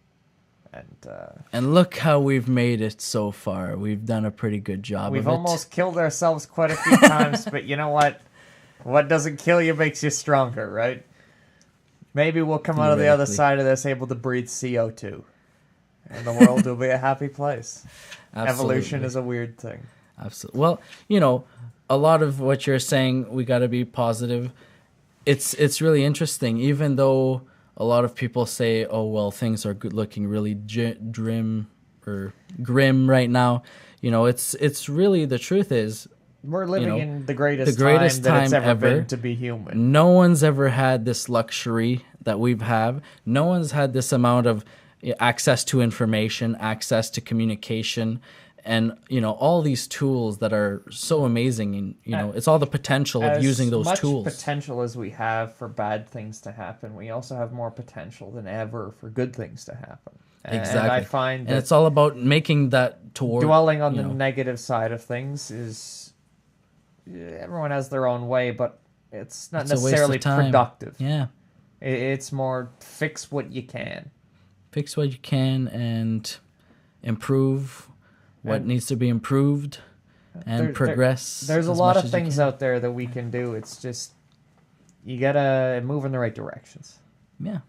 And look how we've made it so far. We've done a pretty good job we've of it. almost killed ourselves quite a few times. But you know what? What doesn't kill you makes you stronger, right? Maybe we'll come out of the other Theoretically. side of this able to breathe CO2. And the world will be a happy place. Evolution is a weird thing. Absolutely. Well, you know, a lot of what you're saying, we got to be positive. It's really interesting, even though a lot of people say, "Oh, well, things are looking really grim right now." You know, it's really, the truth is, We're living know, in the greatest greatest time that it's time ever ever. been to be human. no one's ever had this luxury that we've have. No one's had this amount of access to information, access to communication, and you know, all these tools that are so amazing. And you know, it's all the potential of using those much tools. potential as we have for bad things to happen, we also have more potential than ever for good things to happen. Exactly. And I find and that it's all about making that toward dwelling on you the know, negative side of things is, everyone has their own way, but it's not it's a waste of necessarily time. productive. Yeah. It's more fix what you can. Fix what you can and improve what And needs to be improved and progress. There's a as lot much of as you things can. out there that we can do. It's just you gotta move in the right directions. Yeah.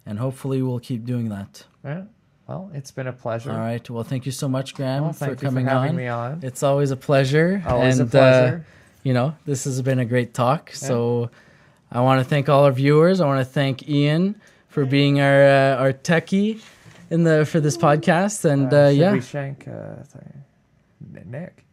And hopefully we'll keep doing that. Yeah. Well, it's been a pleasure. All right. Well, thank you so much, Graham, Well, for thank you coming for having on. me on. It's always a pleasure. Always a and, pleasure. You know, this has been a great talk. So I want to thank all our viewers. I want to thank Ian for being our techie for this podcast. And Should yeah. we shank Nick?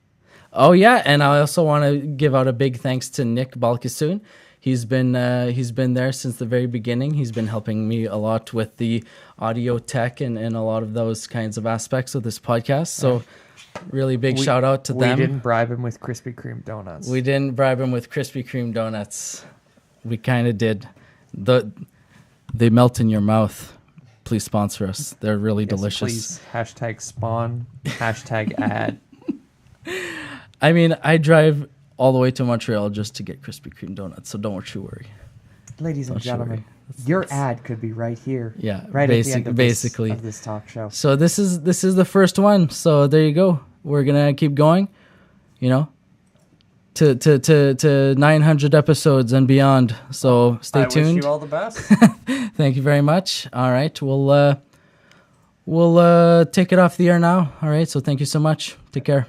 Oh yeah, and I also want to give out a big thanks to Nick Balkasoon. He's been there since the very beginning. He's been helping me a lot with the audio tech and a lot of those kinds of aspects of this podcast. So really big shout out to them. We didn't bribe him with Krispy Kreme donuts. We didn't bribe him with Krispy Kreme donuts. We kind of did. They melt in your mouth. Please sponsor us. They're really delicious. Please. Hashtag spawn. Hashtag ad. I mean, I drive all the way to Montreal just to get Krispy Kreme donuts, so don't you worry. Ladies and Don't you gentlemen, worry. your ad could be right here. Yeah, Right at the end of basically. this talk show. So this is the first one. So there you go. We're gonna keep going, you know, to 900 episodes and beyond. So stay tuned. I wish you all the best. Thank you very much. All right, we'll take it off the air now. All right. So thank you so much. Take care.